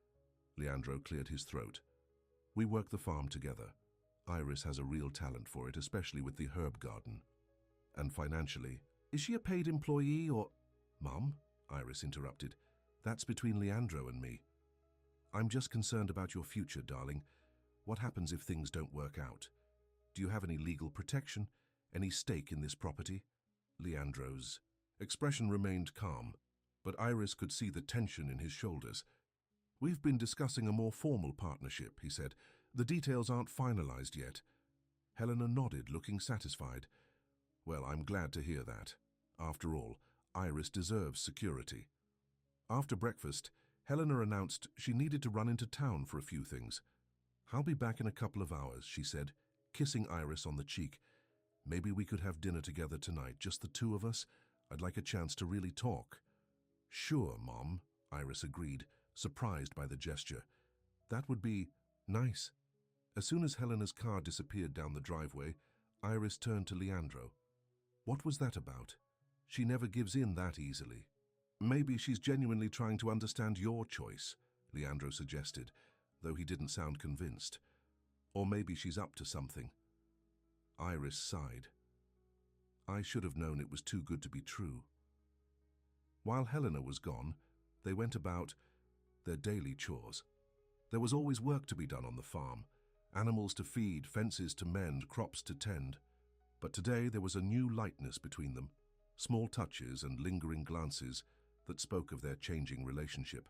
Leandro cleared his throat. We work the farm together. Iris has a real talent for it, especially with the herb garden. And financially, is she a paid employee or... Mom, Iris interrupted. That's between Leandro and me. I'm just concerned about your future, darling. What happens if things don't work out? Do you have any legal protection? Any stake in this property? Leandro's expression remained calm, but Iris could see the tension in his shoulders. We've been discussing a more formal partnership, he said. The details aren't finalized yet. Helena nodded, looking satisfied. Well, I'm glad to hear that. After all, Iris deserves security. After breakfast, Helena announced she needed to run into town for a few things. I'll be back in a couple of hours, she said, kissing Iris on the cheek. Maybe we could have dinner together tonight, just the two of us. I'd like a chance to really talk. Sure, Mom, Iris agreed, surprised by the gesture. That would be nice. As soon as Helena's car disappeared down the driveway, Iris turned to Leandro. What was that about? She never gives in that easily. Maybe she's genuinely trying to understand your choice, Leandro suggested, though he didn't sound convinced. Or maybe she's up to something. Iris sighed. I should have known it was too good to be true. While Helena was gone, they went about their daily chores. There was always work to be done on the farm, animals to feed, fences to mend, crops to tend. But today there was a new lightness between them, small touches and lingering glances that spoke of their changing relationship.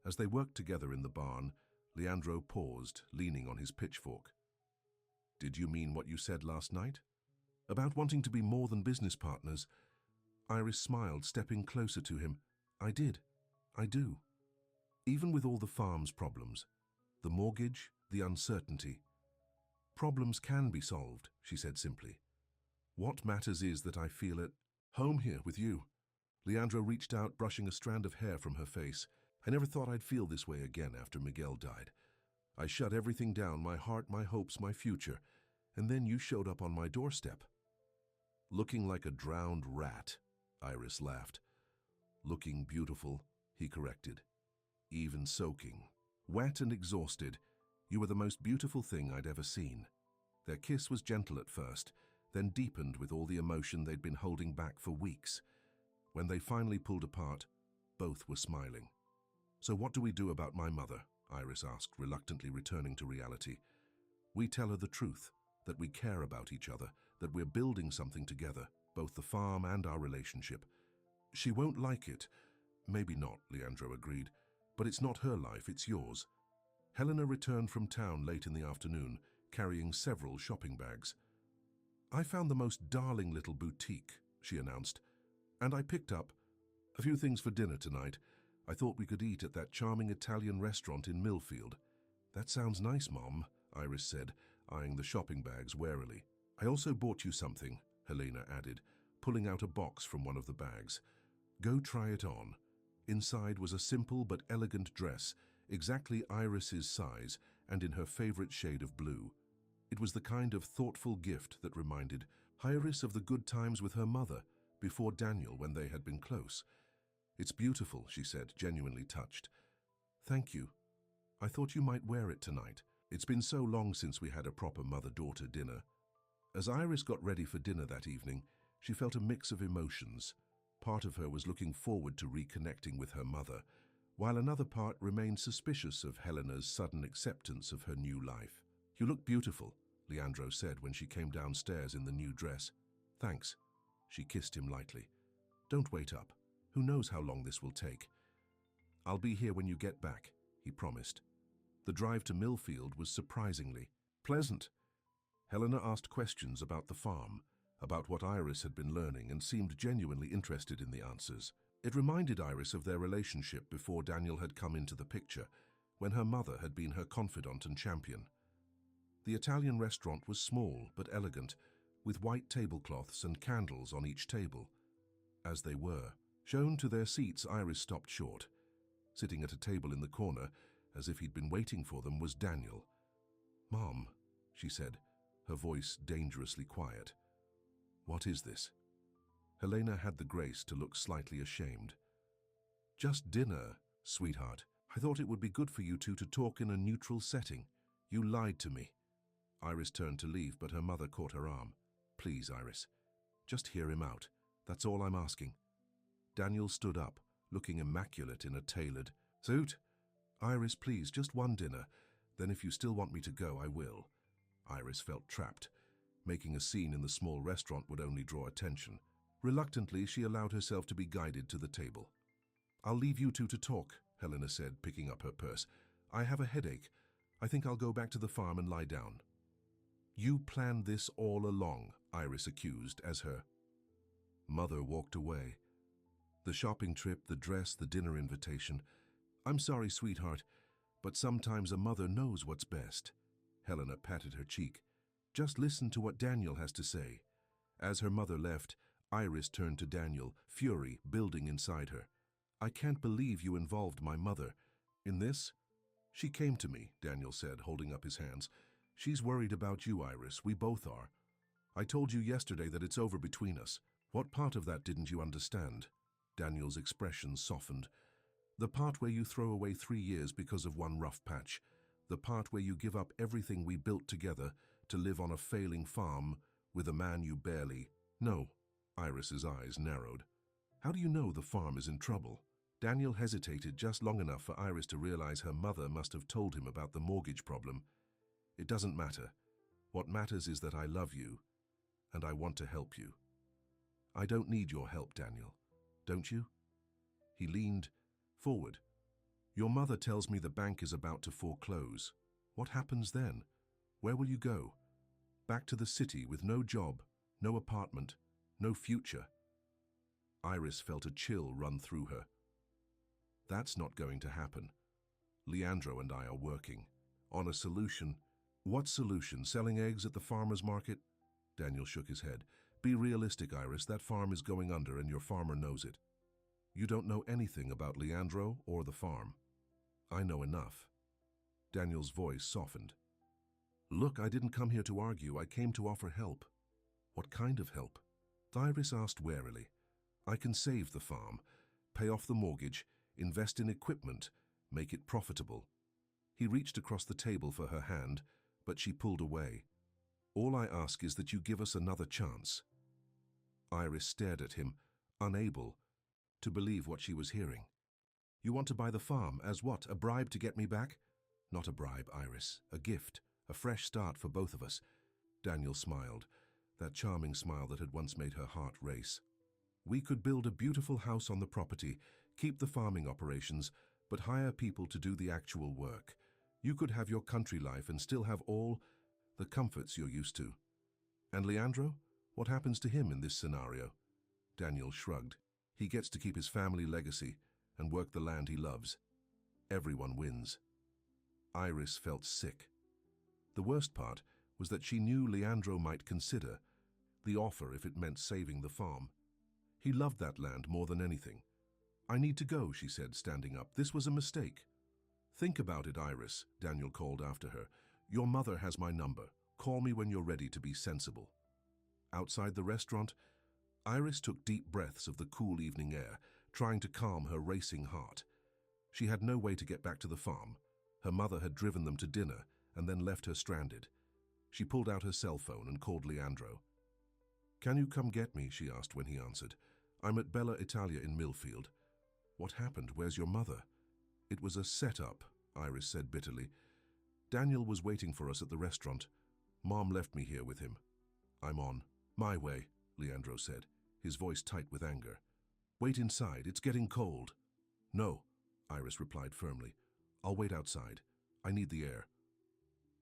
As they worked together in the barn, Leandro paused, leaning on his pitchfork. "Did you mean what you said last night? About wanting to be more than business partners?" Iris smiled, stepping closer to him. "I did. I do. Even with all the farm's problems, the mortgage, the uncertainty. Problems can be solved," she said simply. "What matters is that I feel at home here with you." Leandro reached out, brushing a strand of hair from her face. "I never thought I'd feel this way again after Miguel died. I shut everything down, my heart, my hopes, my future, and then you showed up on my doorstep." "Looking like a drowned rat," Iris laughed. "Looking beautiful," he corrected. "Even soaking. Wet and exhausted, you were the most beautiful thing I'd ever seen." Their kiss was gentle at first, then deepened with all the emotion they'd been holding back for weeks. When they finally pulled apart, both were smiling. "So what do we do about my mother?" Iris asked, reluctantly returning to reality. "We tell her the truth, that we care about each other, that we're building something together, both the farm and our relationship. She won't like it." "Maybe not," Leandro agreed, "but it's not her life, it's yours." Helena returned from town late in the afternoon, carrying several shopping bags. "I found the most darling little boutique," she announced, "and I picked up a few things for dinner tonight. I thought we could eat at that charming Italian restaurant in Millfield." "That sounds nice, Mom," Iris said, eyeing the shopping bags warily. "I also bought you something," Helena added, pulling out a box from one of the bags. "Go try it on." Inside was a simple but elegant dress, exactly Iris's size and in her favorite shade of blue. It was the kind of thoughtful gift that reminded Iris of the good times with her mother before Daniel when they had been close. "It's beautiful," she said, genuinely touched. "Thank you. I thought you might wear it tonight. It's been so long since we had a proper mother-daughter dinner." As Iris got ready for dinner that evening, she felt a mix of emotions. Part of her was looking forward to reconnecting with her mother, while another part remained suspicious of Helena's sudden acceptance of her new life. "You look beautiful," Leandro said when she came downstairs in the new dress. "Thanks." She kissed him lightly. "Don't wait up. Who knows how long this will take?" "I'll be here when you get back," he promised. The drive to Millfield was surprisingly pleasant. Helena asked questions about the farm, about what Iris had been learning, and seemed genuinely interested in the answers. It reminded Iris of their relationship before Daniel had come into the picture, when her mother had been her confidant and champion. The Italian restaurant was small but elegant, with white tablecloths and candles on each table. As they were shown to their seats, Iris stopped short. Sitting at a table in the corner, as if he'd been waiting for them, was Daniel. "Mom," she said, her voice dangerously quiet. "What is this?" Helena had the grace to look slightly ashamed. "Just dinner, sweetheart. I thought it would be good for you two to talk in a neutral setting. You lied to me." Iris turned to leave, but her mother caught her arm. "Please, Iris, just hear him out. That's all I'm asking." Daniel stood up, looking immaculate in a tailored suit. "Iris, please, just one dinner. Then if you still want me to go, I will." Iris felt trapped. Making a scene in the small restaurant would only draw attention. Reluctantly, she allowed herself to be guided to the table. "I'll leave you two to talk," Helena said, picking up her purse. "I have a headache. I think I'll go back to the farm and lie down." "You planned this all along," Iris accused as her mother walked away. "The shopping trip, the dress, the dinner invitation. I'm sorry, sweetheart, but sometimes a mother knows what's best." Helena patted her cheek. "Just listen to what Daniel has to say." As her mother left, Iris turned to Daniel, fury building inside her. "I can't believe you involved my mother in this." "She came to me," Daniel said, holding up his hands. "She's worried about you, Iris. We both are. I told you yesterday that it's over between us. What part of that didn't you understand?" Daniel's expression softened. "The part where you throw away 3 years because of one rough patch. The part where you give up everything we built together to live on a failing farm with a man you barely know." Iris's eyes narrowed. "How do you know the farm is in trouble?" Daniel hesitated just long enough for Iris to realize her mother must have told him about the mortgage problem. It doesn't matter. What matters is that I love you, and I want to help you. I don't need your help, Daniel. Don't you? He leaned forward. Your mother tells me the bank is about to foreclose. What happens then? Where will you go? Back to the city with no job, no apartment, no future. Iris felt a chill run through her. That's not going to happen. Leandro and I are working on a solution. What solution? Selling eggs at the farmer's market? Daniel shook his head. Be realistic, Iris. That farm is going under and your farmer knows it. You don't know anything about Leandro or the farm. I know enough. Daniel's voice softened. Look, I didn't come here to argue. I came to offer help. What kind of help? Iris asked warily. I can save the farm, pay off the mortgage, invest in equipment, make it profitable. He reached across the table for her hand, but she pulled away. All I ask is that you give us another chance. Iris stared at him, unable to believe what she was hearing. You want to buy the farm as what? A bribe to get me back? Not a bribe, Iris. A gift. A fresh start for both of us. Daniel smiled, that charming smile that had once made her heart race. We could build a beautiful house on the property, keep the farming operations, but hire people to do the actual work. You could have your country life and still have all the comforts you're used to. And Leandro? What happens to him in this scenario? Daniel shrugged. He gets to keep his family legacy and work the land he loves. Everyone wins. Iris felt sick. The worst part was that she knew Leandro might consider the offer if it meant saving the farm. He loved that land more than anything. I need to go, she said, standing up. This was a mistake. Think about it, Iris, Daniel called after her. Your mother has my number. Call me when you're ready to be sensible. Outside the restaurant, Iris took deep breaths of the cool evening air, trying to calm her racing heart. She had no way to get back to the farm. Her mother had driven them to dinner and then left her stranded. She pulled out her cell phone and called Leandro. Can you come get me? She asked when he answered. I'm at Bella Italia in Millfield. What happened? Where's your mother? It was a setup, Iris said bitterly. Daniel was waiting for us at the restaurant. Mom left me here with him. I'm on my way, Leandro said, his voice tight with anger. Wait inside, it's getting cold. No, Iris replied firmly. I'll wait outside. I need the air.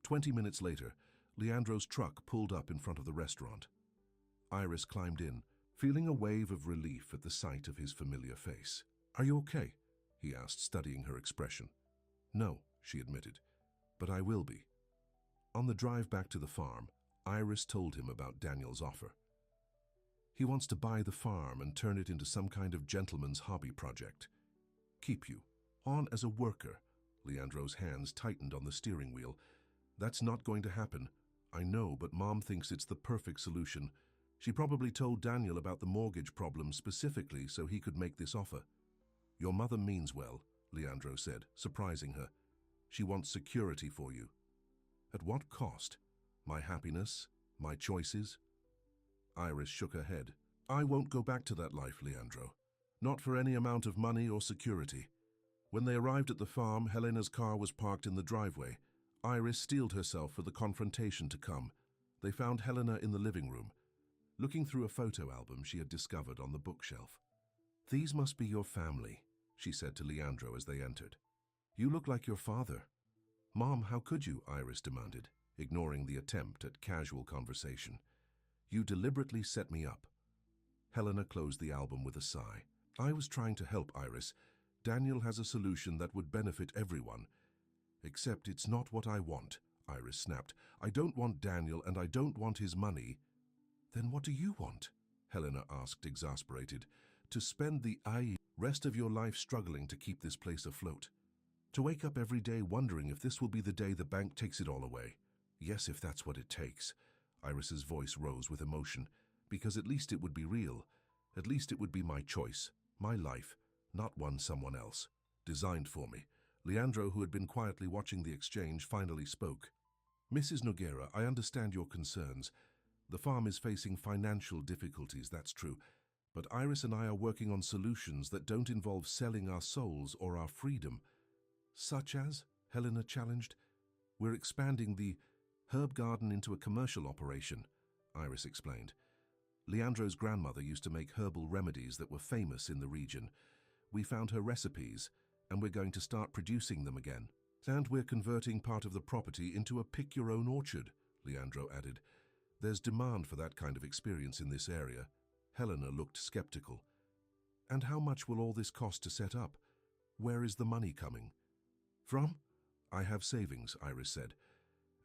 20 minutes later, Leandro's truck pulled up in front of the restaurant. Iris climbed in, feeling a wave of relief at the sight of his familiar face. Are you okay? He asked, studying her expression. No, she admitted, but I will be. On the drive back to the farm, Iris told him about Daniel's offer. He wants to buy the farm and turn it into some kind of gentleman's hobby project. Keep you on as a worker. Leandro's hands tightened on the steering wheel. That's not going to happen. I know, but Mom thinks it's the perfect solution. She probably told Daniel about the mortgage problem specifically so he could make this offer. Your mother means well, Leandro said, surprising her. She wants security for you. At what cost? My happiness? My choices? Iris shook her head. I won't go back to that life, Leandro. Not for any amount of money or security. When they arrived at the farm, Helena's car was parked in the driveway. Iris steeled herself for the confrontation to come. They found Helena in the living room, looking through a photo album she had discovered on the bookshelf. These must be your family, she said to Leandro as they entered. You look like your father. Mom, how could you? Iris demanded, ignoring the attempt at casual conversation. You deliberately set me up. Helena closed the album with a sigh. I was trying to help, Iris. Daniel has a solution that would benefit everyone. Except it's not what I want, Iris snapped. I don't want Daniel and I don't want his money. Then what do you want? Helena asked, exasperated. To spend the rest of your life struggling to keep this place afloat. To wake up every day wondering if this will be the day the bank takes it all away. Yes, if that's what it takes. Iris's voice rose with emotion. Because at least it would be real. At least it would be my choice. My life. Not one someone else. Designed for me. Leandro, who had been quietly watching the exchange, finally spoke. Mrs. Noguera, I understand your concerns. The farm is facing financial difficulties, that's true. But Iris and I are working on solutions that don't involve selling our souls or our freedom. Such as? Helena challenged. We're expanding the herb garden into a commercial operation, Iris explained. Leandro's grandmother used to make herbal remedies that were famous in the region. We found her recipes, and we're going to start producing them again. And we're converting part of the property into a pick-your-own-orchard, Leandro added. There's demand for that kind of experience in this area. Helena looked skeptical. And how much will all this cost to set up? Where is the money coming from? I have savings, Iris said.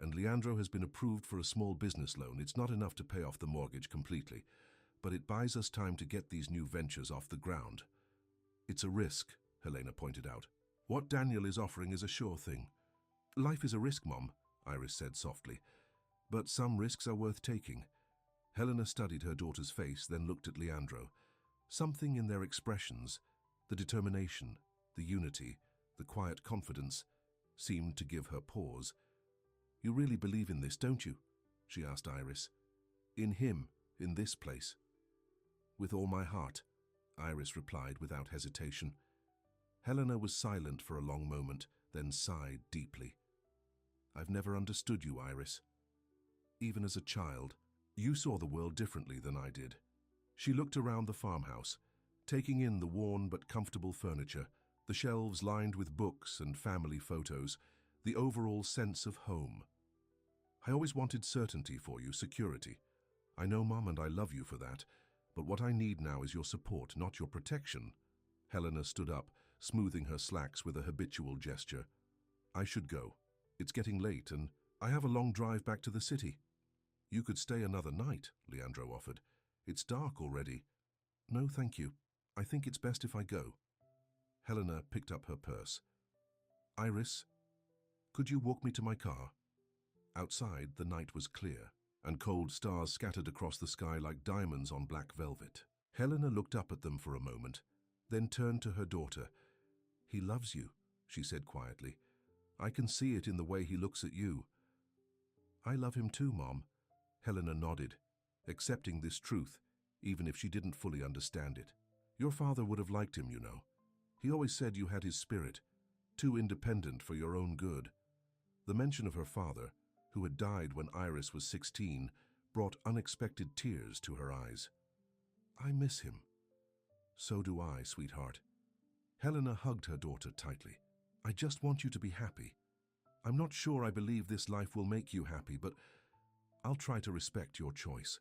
And Leandro has been approved for a small business loan. It's not enough to pay off the mortgage completely, but it buys us time to get these new ventures off the ground. It's a risk, Helena pointed out. What Daniel is offering is a sure thing. Life is a risk, Mom, Iris said softly, but some risks are worth taking. Helena studied her daughter's face, then looked at Leandro. Something in their expressions, the determination, the unity, the quiet confidence, seemed to give her pause. You really believe in this, don't you? She asked Iris. In him, in this place. With all my heart, Iris replied without hesitation. Helena was silent for a long moment, then sighed deeply. I've never understood you, Iris. Even as a child, you saw the world differently than I did. She looked around the farmhouse, taking in the worn but comfortable furniture, the shelves lined with books and family photos, the overall sense of home. I always wanted certainty for you, security. I know, Mom, and I love you for that, but what I need now is your support, not your protection. Helena stood up, smoothing her slacks with a habitual gesture. I should go. It's getting late, and I have a long drive back to the city. You could stay another night, Leandro offered. It's dark already. No, thank you. I think it's best if I go. Helena picked up her purse. Iris, could you walk me to my car? Outside, the night was clear, and cold stars scattered across the sky like diamonds on black velvet. Helena looked up at them for a moment, then turned to her daughter. He loves you, she said quietly. I can see it in the way he looks at you. I love him too, Mom. Helena nodded, accepting this truth, even if she didn't fully understand it. Your father would have liked him, you know. He always said you had his spirit, too independent for your own good. The mention of her father, who had died when Iris was 16, brought unexpected tears to her eyes. I miss him. So do I, sweetheart. Helena hugged her daughter tightly. I just want you to be happy. I'm not sure I believe this life will make you happy, but I'll try to respect your choice.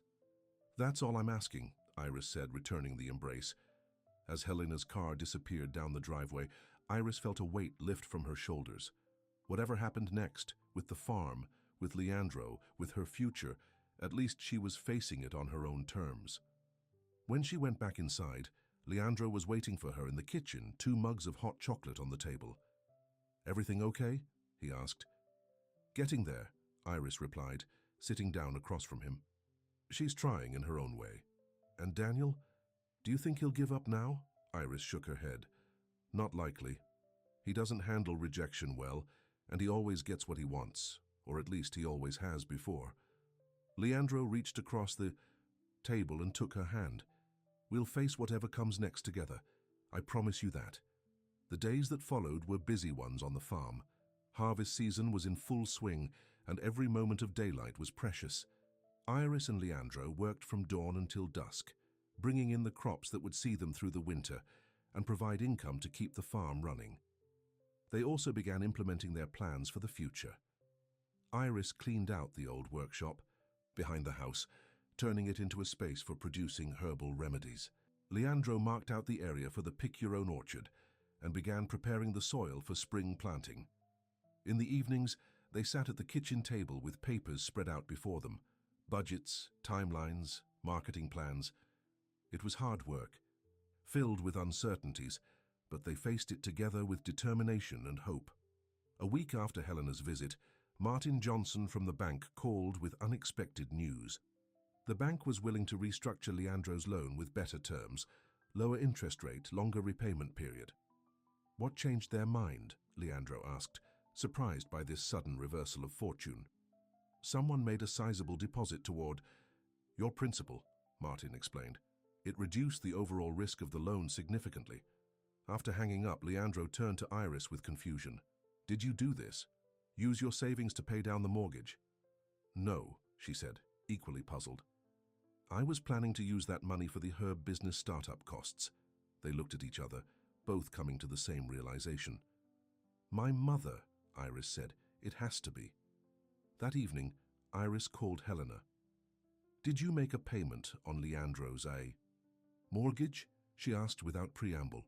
That's all I'm asking, Iris said, returning the embrace. As Helena's car disappeared down the driveway, Iris felt a weight lift from her shoulders. Whatever happened next, with the farm, with Leandro, with her future, at least she was facing it on her own terms. When she went back inside, Leandro was waiting for her in the kitchen, 2 mugs of hot chocolate on the table. Everything okay? He asked. Getting there, Iris replied, sitting down across from him. She's trying in her own way. And Daniel? Do you think he'll give up now? Iris shook her head. Not likely. He doesn't handle rejection well, and he always gets what he wants, or at least he always has before. Leandro reached across the table and took her hand. We'll face whatever comes next together. I promise you that. The days that followed were busy ones on the farm. Harvest season was in full swing, and every moment of daylight was precious. Iris and Leandro worked from dawn until dusk, bringing in the crops that would see them through the winter and provide income to keep the farm running. They also began implementing their plans for the future. Iris cleaned out the old workshop behind the house, turning it into a space for producing herbal remedies. Leandro marked out the area for the pick-your-own-orchard and began preparing the soil for spring planting. In the evenings, they sat at the kitchen table with papers spread out before them, budgets, timelines, marketing plans. It was hard work, filled with uncertainties, but they faced it together with determination and hope. A week after Helena's visit, Martin Johnson from the bank called with unexpected news. The bank was willing to restructure Leandro's loan with better terms, lower interest rate, longer repayment period. What changed their mind? Leandro asked, surprised by this sudden reversal of fortune. Someone made a sizable deposit toward your principal, Martin explained. It reduced the overall risk of the loan significantly. After hanging up, Leandro turned to Iris with confusion. "Did you do this? Use your savings to pay down the mortgage?" "No," she said, equally puzzled. "I was planning to use that money for the Herb business startup costs." They looked at each other, both coming to the same realization. "My mother," Iris said. "It has to be." That evening, Iris called Helena. "Did you make a payment on Leandro's mortgage?" she asked without preamble.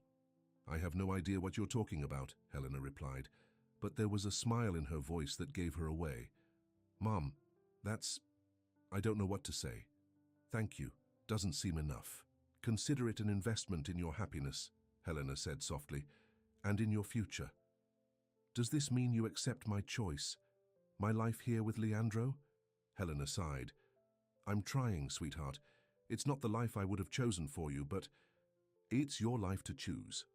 "I have no idea what you're talking about," Helena replied, but there was a smile in her voice that gave her away. "Mom, I don't know what to say. Thank you. Doesn't seem enough. Consider it an investment in your happiness," Helena said softly, "and in your future." "Does this mean you accept my choice? My life here with Leandro?" Helena sighed. "I'm trying, sweetheart. It's not the life I would have chosen for you, but it's your life to choose."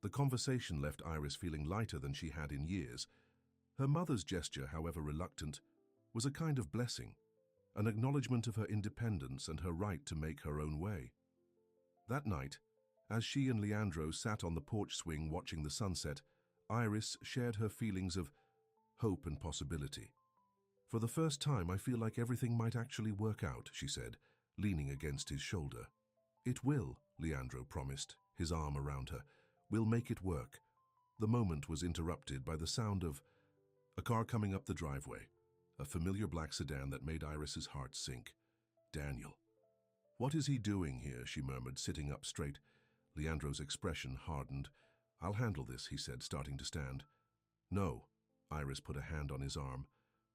The conversation left Iris feeling lighter than she had in years. Her mother's gesture, however reluctant, was a kind of blessing, an acknowledgement of her independence and her right to make her own way. That night, as she and Leandro sat on the porch swing watching the sunset, Iris shared her feelings of hope and possibility. "For the first time, I feel like everything might actually work out," she said, leaning against his shoulder. "It will," Leandro promised, his arm around her. "We'll make it work." The moment was interrupted by the sound of a car coming up the driveway, a familiar black sedan that made Iris's heart sink. "Daniel." "What is he doing here?" she murmured, sitting up straight. Leandro's expression hardened. "I'll handle this," he said, starting to stand. "No." Iris put a hand on his arm.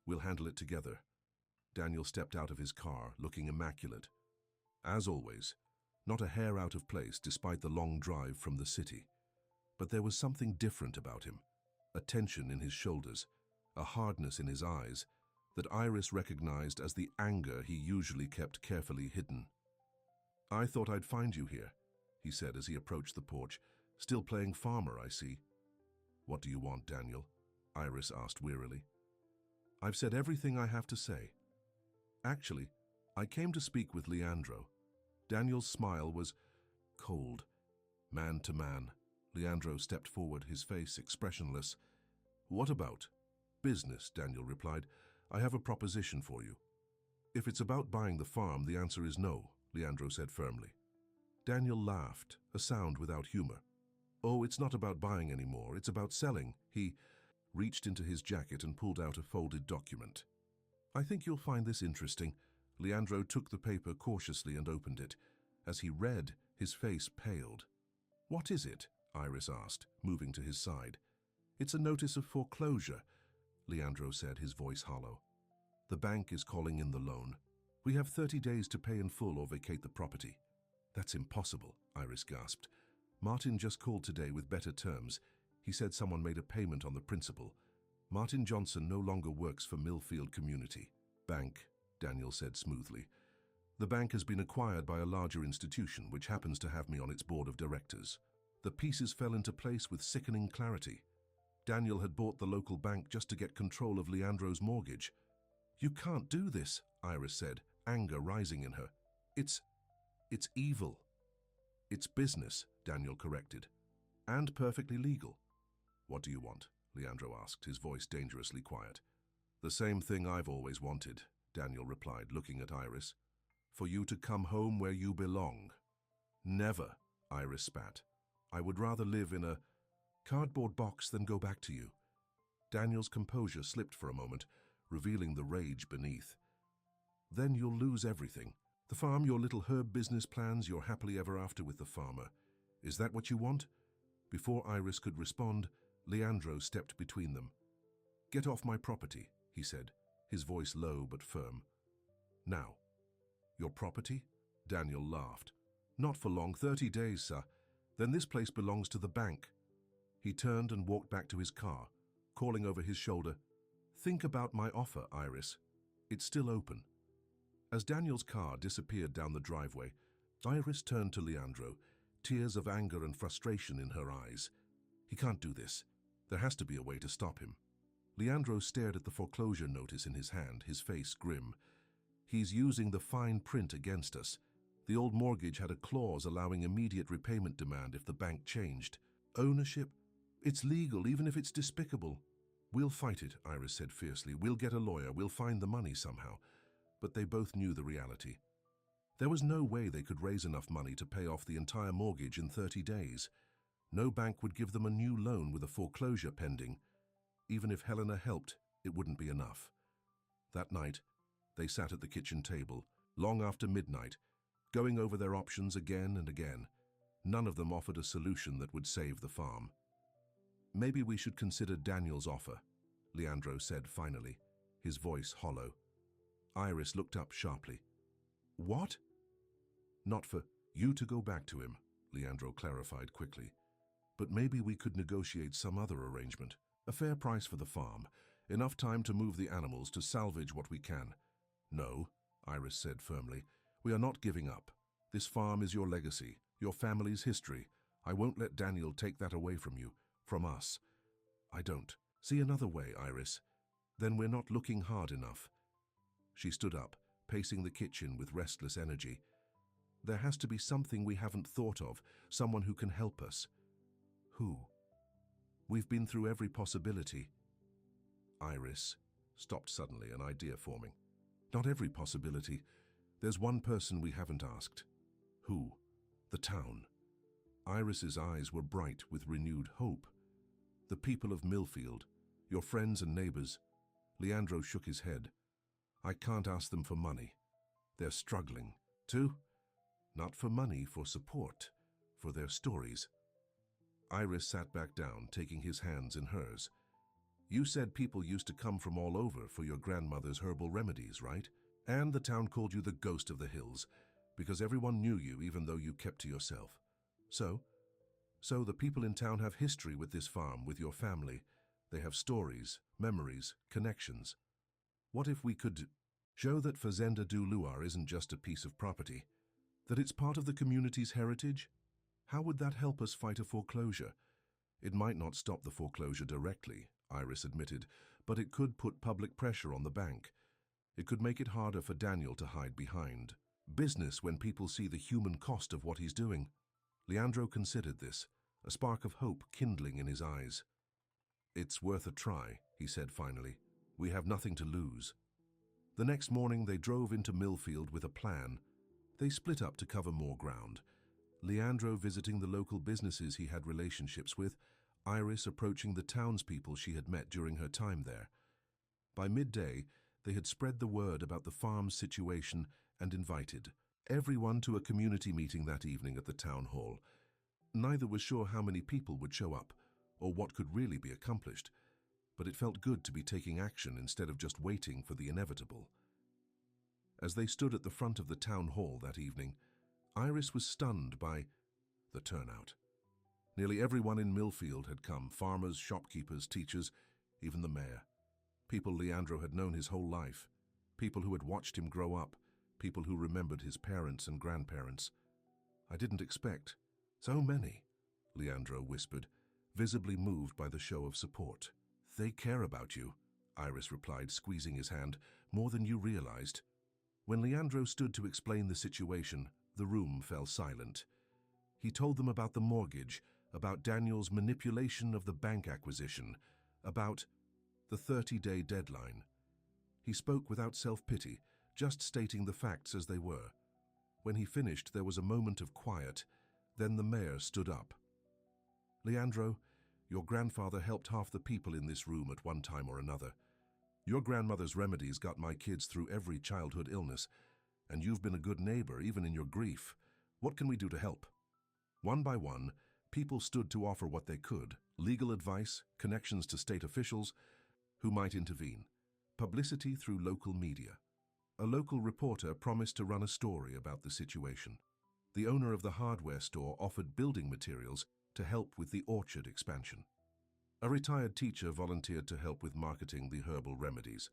"We'll handle it together." Daniel stepped out of his car, looking immaculate. As always, not a hair out of place despite the long drive from the city. But there was something different about him, a tension in his shoulders, a hardness in his eyes, that Iris recognized as the anger he usually kept carefully hidden. "I thought I'd find you here," he said as he approached the porch. "Still playing farmer, I see." "What do you want, Daniel?" Iris asked wearily. "I've said everything I have to say. Actually, I came to speak with Leandro." Daniel's smile was cold. Man to man, Leandro stepped forward, his face expressionless. "What about?" "Business," Daniel replied. "I have a proposition for you." "If it's about buying the farm, the answer is no," Leandro said firmly. Daniel laughed, a sound without humor. "Oh, it's not about buying anymore, it's about selling." He reached into his jacket and pulled out a folded document. "I think you'll find this interesting." Leandro took the paper cautiously and opened it. As he read, his face paled. "What is it?" Iris asked, moving to his side. "It's a notice of foreclosure," Leandro said, his voice hollow. "The bank is calling in the loan. We have 30 days to pay in full or vacate the property." "That's impossible," Iris gasped. "Martin just called today with better terms. He said someone made a payment on the principal. Martin Johnson no longer works for Millfield Community Bank," Daniel said smoothly. "The bank has been acquired by a larger institution, which happens to have me on its board of directors." The pieces fell into place with sickening clarity. Daniel had bought the local bank just to get control of Leandro's mortgage. "You can't do this," Iris said, anger rising in her. It's evil." "It's business," Daniel corrected. "And perfectly legal." "What do you want?" Leandro asked, his voice dangerously quiet. "The same thing I've always wanted," Daniel replied, looking at Iris. "For you to come home where you belong." "Never," Iris spat. "I would rather live in a cardboard box than go back to you." Daniel's composure slipped for a moment, revealing the rage beneath. "Then you'll lose everything. The farm, your little herb business plans, your happily ever after with the farmer. Is that what you want?" Before Iris could respond, Leandro stepped between them. "Get off my property," he said, his voice low but firm. "Now." "Your property?" Daniel laughed. "Not for long, 30 days, sir. Then this place belongs to the bank." He turned and walked back to his car, calling over his shoulder, "Think about my offer, Iris. It's still open." As Daniel's car disappeared down the driveway, Iris turned to Leandro, tears of anger and frustration in her eyes. "He can't do this. There has to be a way to stop him." Leandro stared at the foreclosure notice in his hand, his face grim. "He's using the fine print against us. The old mortgage had a clause allowing immediate repayment demand if the bank changed. Ownership? It's legal, even if it's despicable. We'll fight it, Iris said fiercely. We'll get a lawyer. We'll find the money somehow. But they both knew the reality. There was no way they could raise enough money to pay off the entire mortgage in 30 days. No bank would give them a new loan with a foreclosure pending. Even if Helena helped, it wouldn't be enough. That night, they sat at the kitchen table, long after midnight, going over their options again and again. None of them offered a solution that would save the farm. Maybe we should consider Daniel's offer, Leandro said finally, his voice hollow. Iris looked up sharply. What? Not for you to go back to him, Leandro clarified quickly. But maybe we could negotiate some other arrangement. A fair price for the farm, enough time to move the animals to salvage what we can. No, Iris said firmly, we are not giving up. This farm is your legacy, your family's history. I won't let Daniel take that away from you, from us. I don't. See another way, Iris. Then we're not looking hard enough. She stood up, pacing the kitchen with restless energy. There has to be something we haven't thought of, someone who can help us. Who? We've been through every possibility. Iris stopped suddenly, an idea forming. Not every possibility. There's one person we haven't asked. Who? The town. Iris's eyes were bright with renewed hope. The people of Millfield, your friends and neighbors. Leandro shook his head. I can't ask them for money. They're struggling. Too? Not for money, for support, for their stories. Iris sat back down, taking his hands in hers. You said people used to come from all over for your grandmother's herbal remedies, right? And the town called you the ghost of the hills, because everyone knew you even though you kept to yourself. So the people in town have history with this farm, with your family. They have stories, memories, connections. What if we could show that Fazenda do Luar isn't just a piece of property, that it's part of the community's heritage? How would that help us fight a foreclosure? It might not stop the foreclosure directly, Iris admitted, but it could put public pressure on the bank. It could make it harder for Daniel to hide behind business when people see the human cost of what he's doing. Leandro considered this, a spark of hope kindling in his eyes. It's worth a try, he said finally. We have nothing to lose. The next morning they drove into Millfield with a plan. They split up to cover more ground. Leandro visiting the local businesses he had relationships with, Iris approaching the townspeople she had met during her time there. By midday, they had spread the word about the farm's situation and invited everyone to a community meeting that evening at the town hall. Neither was sure how many people would show up, or what could really be accomplished, but it felt good to be taking action instead of just waiting for the inevitable. As they stood at the front of the town hall that evening, Iris was stunned by the turnout. Nearly everyone in Millfield had come, farmers, shopkeepers, teachers, even the mayor. People Leandro had known his whole life, people who had watched him grow up, people who remembered his parents and grandparents. I didn't expect so many, Leandro whispered, visibly moved by the show of support. They care about you, Iris replied, squeezing his hand, more than you realized. When Leandro stood to explain the situation, the room fell silent. He told them about the mortgage, about Daniel's manipulation of the bank acquisition, about the 30-day deadline. He spoke without self-pity, just stating the facts as they were. When he finished, there was a moment of quiet. Then the mayor stood up. Leandro, your grandfather helped half the people in this room at one time or another. Your grandmother's remedies got my kids through every childhood illness, and you've been a good neighbor even in your grief. What can we do to help? One by one, people stood to offer what they could: legal advice, connections to state officials who might intervene, publicity through local media. A local reporter promised to run a story about the situation. The owner of the hardware store offered building materials to help with the orchard expansion. A retired teacher volunteered to help with marketing the herbal remedies.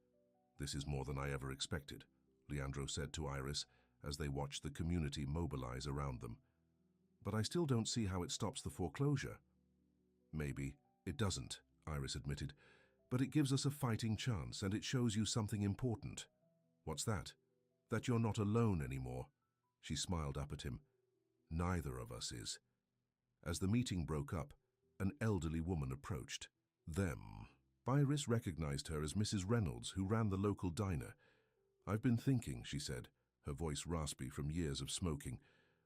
This is more than I ever expected, Leandro said to Iris as they watched the community mobilize around them. But I still don't see how it stops the foreclosure. Maybe it doesn't, Iris admitted, but it gives us a fighting chance and it shows you something important. What's that? That you're not alone anymore. She smiled up at him. Neither of us is. As the meeting broke up, an elderly woman approached them. Iris recognized her as Mrs. Reynolds, who ran the local diner. "I've been thinking," she said, her voice raspy from years of smoking.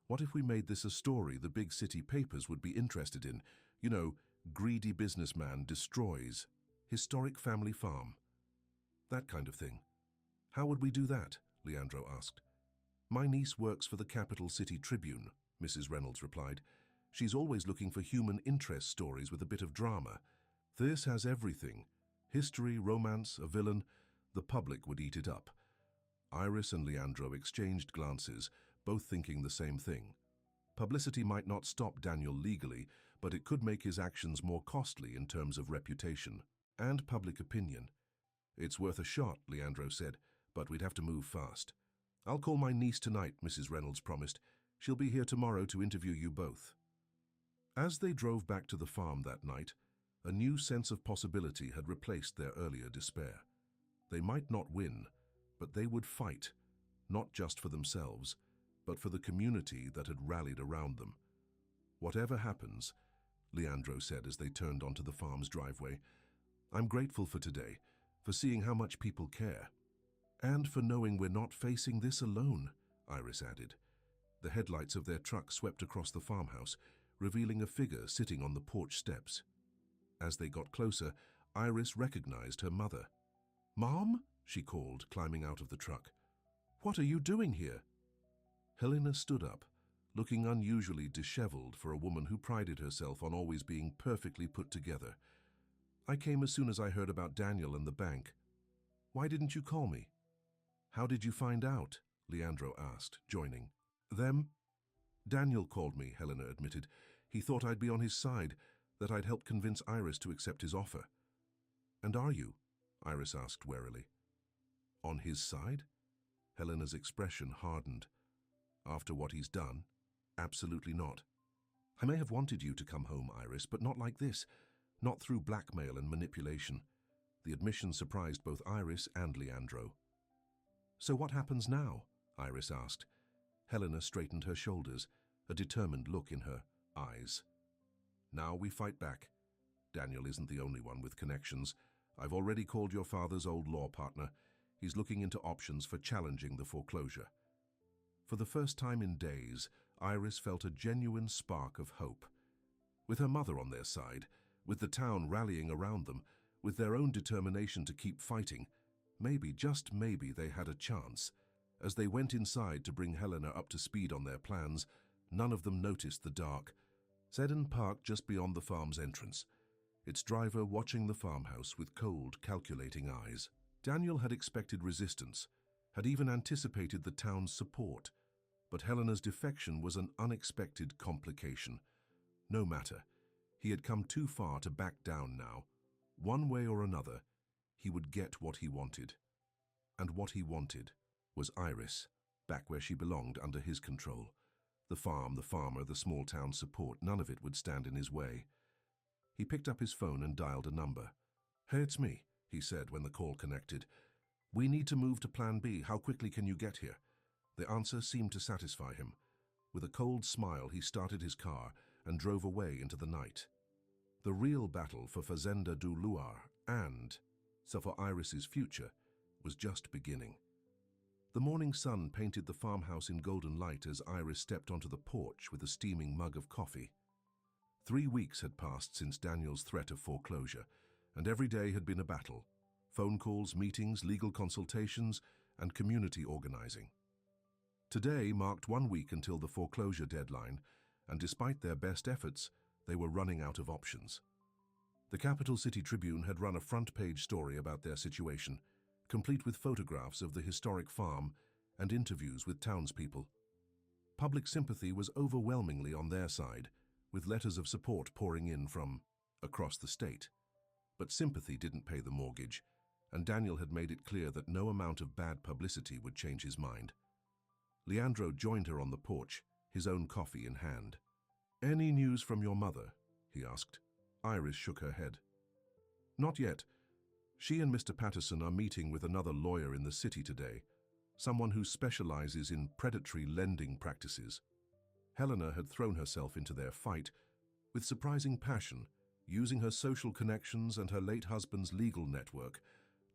"What if we made this a story the big city papers would be interested in? You know, greedy businessman destroys historic family farm. That kind of thing." "How would we do that?" Leandro asked. "My niece works for the Capital City Tribune," Mrs. Reynolds replied. "She's always looking for human interest stories with a bit of drama. This has everything. History, romance, a villain. The public would eat it up." Iris and Leandro exchanged glances, both thinking the same thing. Publicity might not stop Daniel legally, but it could make his actions more costly in terms of reputation and public opinion. "It's worth a shot," Leandro said, "but we'd have to move fast." "I'll call my niece tonight," Mrs. Reynolds promised. "She'll be here tomorrow to interview you both." As they drove back to the farm that night, a new sense of possibility had replaced their earlier despair. They might not win, but they would fight, not just for themselves, but for the community that had rallied around them. "Whatever happens," Leandro said as they turned onto the farm's driveway, "I'm grateful for today, for seeing how much people care. And for knowing we're not facing this alone," Iris added. The headlights of their truck swept across the farmhouse, revealing a figure sitting on the porch steps. As they got closer, Iris recognized her mother. "Mom?" she called, climbing out of the truck. "What are you doing here?" Helena stood up, looking unusually disheveled for a woman who prided herself on always being perfectly put together. "I came as soon as I heard about Daniel and the bank." "Why didn't you call me?" "How did you find out?" Leandro asked, joining them. "Daniel called me," Helena admitted. "He thought I'd be on his side, that I'd help convince Iris to accept his offer." "And are you?" Iris asked warily. "On his side?" Helena's expression hardened. "After what he's done? Absolutely not. I may have wanted you to come home, Iris, but not like this. Not through blackmail and manipulation." The admission surprised both Iris and Leandro. "So what happens now?" Iris asked. Helena straightened her shoulders, a determined look in her eyes. "Now we fight back. Daniel isn't the only one with connections. I've already called your father's old law partner. He's looking into options for challenging the foreclosure." For the first time in days, Iris felt a genuine spark of hope. With her mother on their side, with the town rallying around them, with their own determination to keep fighting, maybe, just maybe, they had a chance. As they went inside to bring Helena up to speed on their plans, none of them noticed the dark. Seddon parked just beyond the farm's entrance, its driver watching the farmhouse with cold, calculating eyes. Daniel had expected resistance, had even anticipated the town's support, but Helena's defection was an unexpected complication. No matter, he had come too far to back down now. One way or another, he would get what he wanted. And what he wanted was Iris, back where she belonged under his control. The farm, the farmer, the small town support, none of it would stand in his way. He picked up his phone and dialed a number. "Hey, it's me," he said when the call connected. "We need to move to Plan B. How quickly can you get here?" The answer seemed to satisfy him. With a cold smile, he started his car and drove away into the night. The real battle for Fazenda do Luar and, so for Iris's future, was just beginning. The morning sun painted the farmhouse in golden light as Iris stepped onto the porch with a steaming mug of coffee. 3 weeks had passed since Daniel's threat of foreclosure, and every day had been a battle. Phone calls, meetings, legal consultations, and community organizing. Today marked 1 week until the foreclosure deadline, and despite their best efforts, they were running out of options. The Capital City Tribune had run a front-page story about their situation, complete with photographs of the historic farm and interviews with townspeople. Public sympathy was overwhelmingly on their side, with letters of support pouring in from across the state. But sympathy didn't pay the mortgage, and Daniel had made it clear that no amount of bad publicity would change his mind. Leandro joined her on the porch, his own coffee in hand. "Any news from your mother?" he asked. Iris shook her head. "Not yet. She and Mr. Patterson are meeting with another lawyer in the city today. someone who specializes in predatory lending practices. Helena had thrown herself into their fight with surprising passion, using her social connections and her late husband's legal network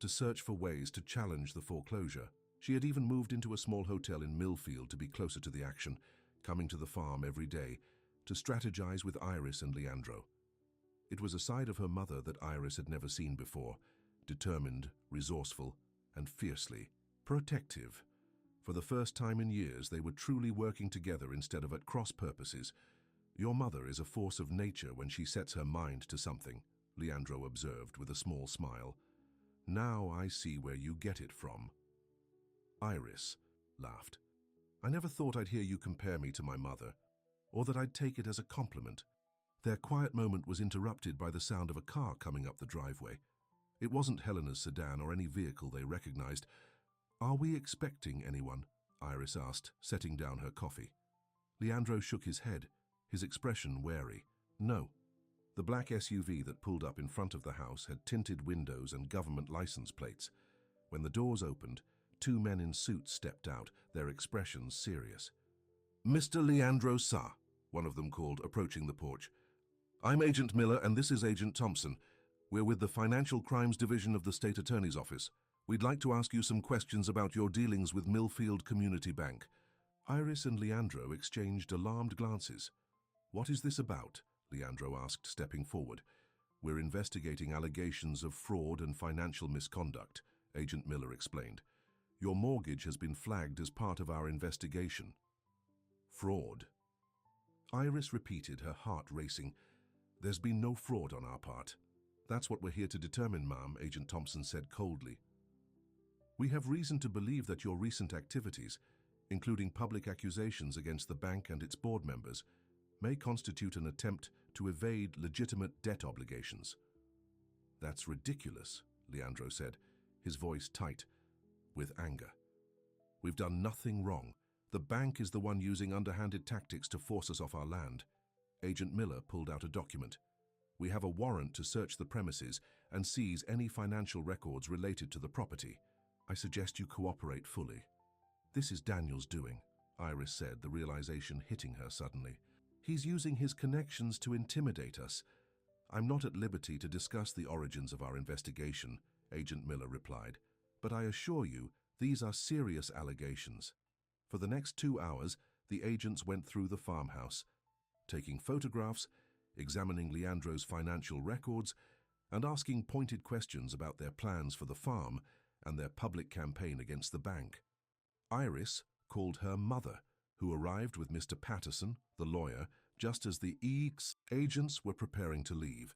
to search for ways to challenge the foreclosure. She had even moved into a small hotel in Millfield to be closer to the action, coming to the farm every day to strategize with Iris and Leandro. It was a side of her mother that Iris had never seen before, determined, resourceful, and fiercely protective. For the first time in years, they were truly working together instead of at cross purposes. "Your mother is a force of nature when she sets her mind to something," Leandro observed with a small smile. "Now I see where you get it from." Iris laughed. "I never thought I'd hear you compare me to my mother, or that I'd take it as a compliment." Their quiet moment was interrupted by the sound of a car coming up the driveway. It wasn't Helena's sedan or any vehicle they recognized. "Are we expecting anyone?" Iris asked, setting down her coffee. Leandro shook his head, his expression wary. "No." The black SUV that pulled up in front of the house had tinted windows and government license plates. When the doors opened, two men in suits stepped out, their expressions serious. "Mr. Leandro Sa," one of them called, approaching the porch. "I'm Agent Miller and this is Agent Thompson. We're with the Financial Crimes Division of the State Attorney's Office. We'd like to ask you some questions about your dealings with Millfield Community Bank." Iris and Leandro exchanged alarmed glances. "What is this about?" Leandro asked, stepping forward. "We're investigating allegations of fraud and financial misconduct," Agent Miller explained. "Your mortgage has been flagged as part of our investigation." "Fraud?" Iris repeated, her heart racing. "There's been no fraud on our part." "That's what we're here to determine, ma'am," Agent Thompson said coldly. "We have reason to believe that your recent activities, including public accusations against the bank and its board members, may constitute an attempt to evade legitimate debt obligations." "That's ridiculous," Leandro said, his voice tight with anger. "We've done nothing wrong. The bank is the one using underhanded tactics to force us off our land." Agent Miller pulled out a document. "We have a warrant to search the premises and seize any financial records related to the property. I suggest you cooperate fully." "This is Daniel's doing," Iris said, the realization hitting her suddenly. "He's using his connections to intimidate us." "I'm not at liberty to discuss the origins of our investigation," Agent Miller replied, "but I assure you these are serious allegations." For the next 2 hours, the agents went through the farmhouse, taking photographs, examining Leandro's financial records, and asking pointed questions about their plans for the farm and their public campaign against the bank. Iris called her mother, who arrived with Mr. Patterson, the lawyer, just as the agents were preparing to leave.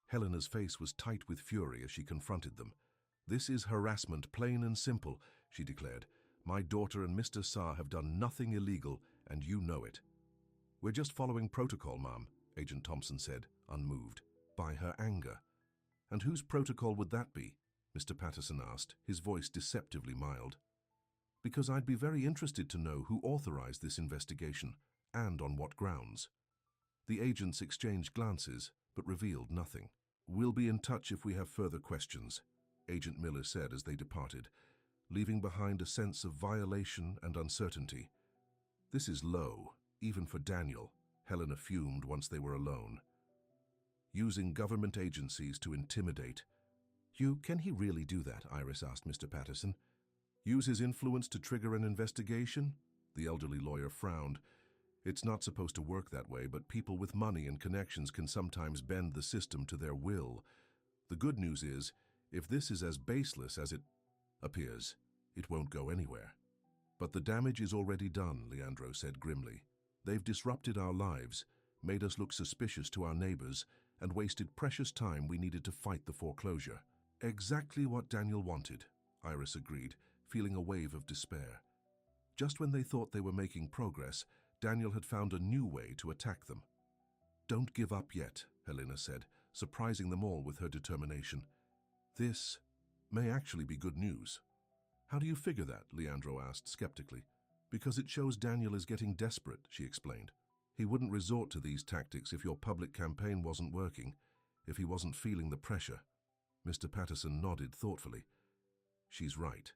Helena's face was tight with fury as she confronted them. "This is harassment, plain and simple," she declared. "My daughter and Mr. Sa have done nothing illegal, and you know it." "We're just following protocol, ma'am," Agent Thompson said, unmoved by her anger. "And whose protocol would that be?" Mr. Patterson asked, his voice deceptively mild. "Because I'd be very interested to know who authorized this investigation, and on what grounds." The agents exchanged glances, but revealed nothing. "We'll be in touch if we have further questions," Agent Miller said as they departed, leaving behind a sense of violation and uncertainty. "This is low, even for Daniel," Helena fumed once they were alone. "Using government agencies to intimidate." Can he really do that?" Iris asked Mr. Patterson. "Use his influence to trigger an investigation?" The elderly lawyer frowned. "It's not supposed to work that way, but people with money and connections can sometimes bend the system to their will. The good news is, if this is as baseless as it appears, it won't go anywhere." "But the damage is already done," Leandro said grimly. "They've disrupted our lives, made us look suspicious to our neighbors, and wasted precious time we needed to fight the foreclosure." "Exactly what Daniel wanted," Iris agreed, feeling a wave of despair. Just when they thought they were making progress, Daniel had found a new way to attack them. "Don't give up yet," Helena said, surprising them all with her determination. "This may actually be good news." "How do you figure that?" Leandro asked skeptically. "Because it shows Daniel is getting desperate," she explained. "He wouldn't resort to these tactics if your public campaign wasn't working, if he wasn't feeling the pressure." Mr. Patterson nodded thoughtfully. "She's right."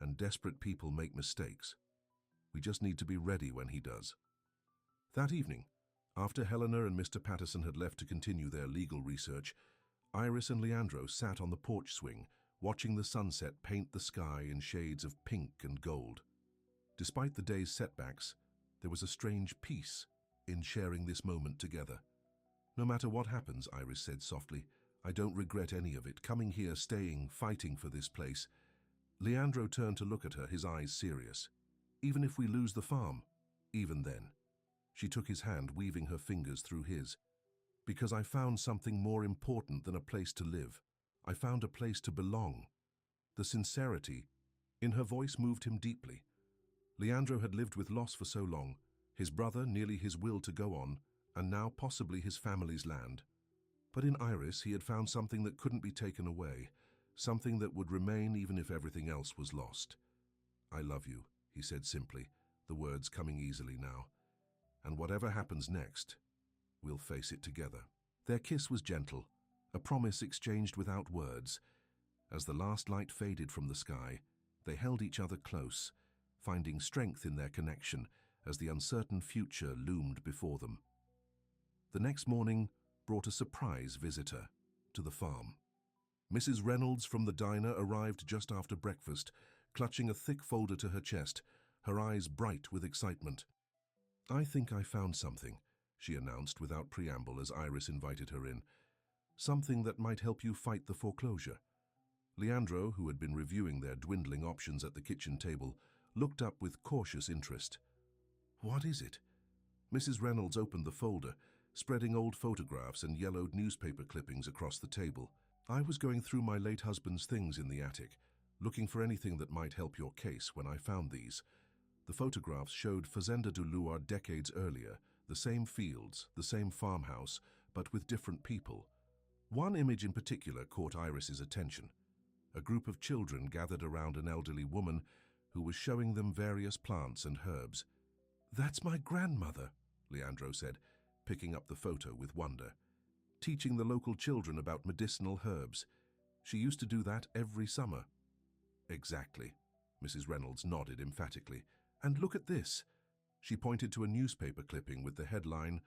and desperate people make mistakes. We just need to be ready when he does. That evening, after Helena and Mr. Patterson had left to continue their legal research, Iris and Leandro sat on the porch swing, watching the sunset paint the sky in shades of pink and gold. Despite the day's setbacks, there was a strange peace in sharing this moment together. No matter what happens, Iris said softly, I don't regret any of it. Coming here, staying, fighting for this place. Leandro turned to look at her, his eyes serious. Even if we lose the farm, even then. She took his hand, weaving her fingers through his. Because I found something more important than a place to live. I found a place to belong. The sincerity in her voice moved him deeply. Leandro had lived with loss for so long, his brother nearly his will to go on, and now possibly his family's land. But in Iris he had found something that couldn't be taken away, something that would remain even if everything else was lost. I love you, he said simply, the words coming easily now. And whatever happens next, we'll face it together. Their kiss was gentle, a promise exchanged without words. As the last light faded from the sky, they held each other close, finding strength in their connection as the uncertain future loomed before them. The next morning brought a surprise visitor to the farm. Mrs. Reynolds from the diner arrived just after breakfast, clutching a thick folder to her chest, her eyes bright with excitement. I think I found something, she announced without preamble as Iris invited her in. Something that might help you fight the foreclosure. Leandro, who had been reviewing their dwindling options at the kitchen table, looked up with cautious interest. What is it? Mrs. Reynolds opened the folder, spreading old photographs and yellowed newspaper clippings across the table. I was going through my late husband's things in the attic, looking for anything that might help your case when I found these. The photographs showed Fazenda do Luar decades earlier, the same fields, the same farmhouse, but with different people. One image in particular caught Iris's attention. A group of children gathered around an elderly woman who was showing them various plants and herbs. That's my grandmother, Leandro said, picking up the photo with wonder. Teaching the local children about medicinal herbs. She used to do that every summer. Exactly, Mrs. Reynolds nodded emphatically. And look at this. She pointed to a newspaper clipping with the headline,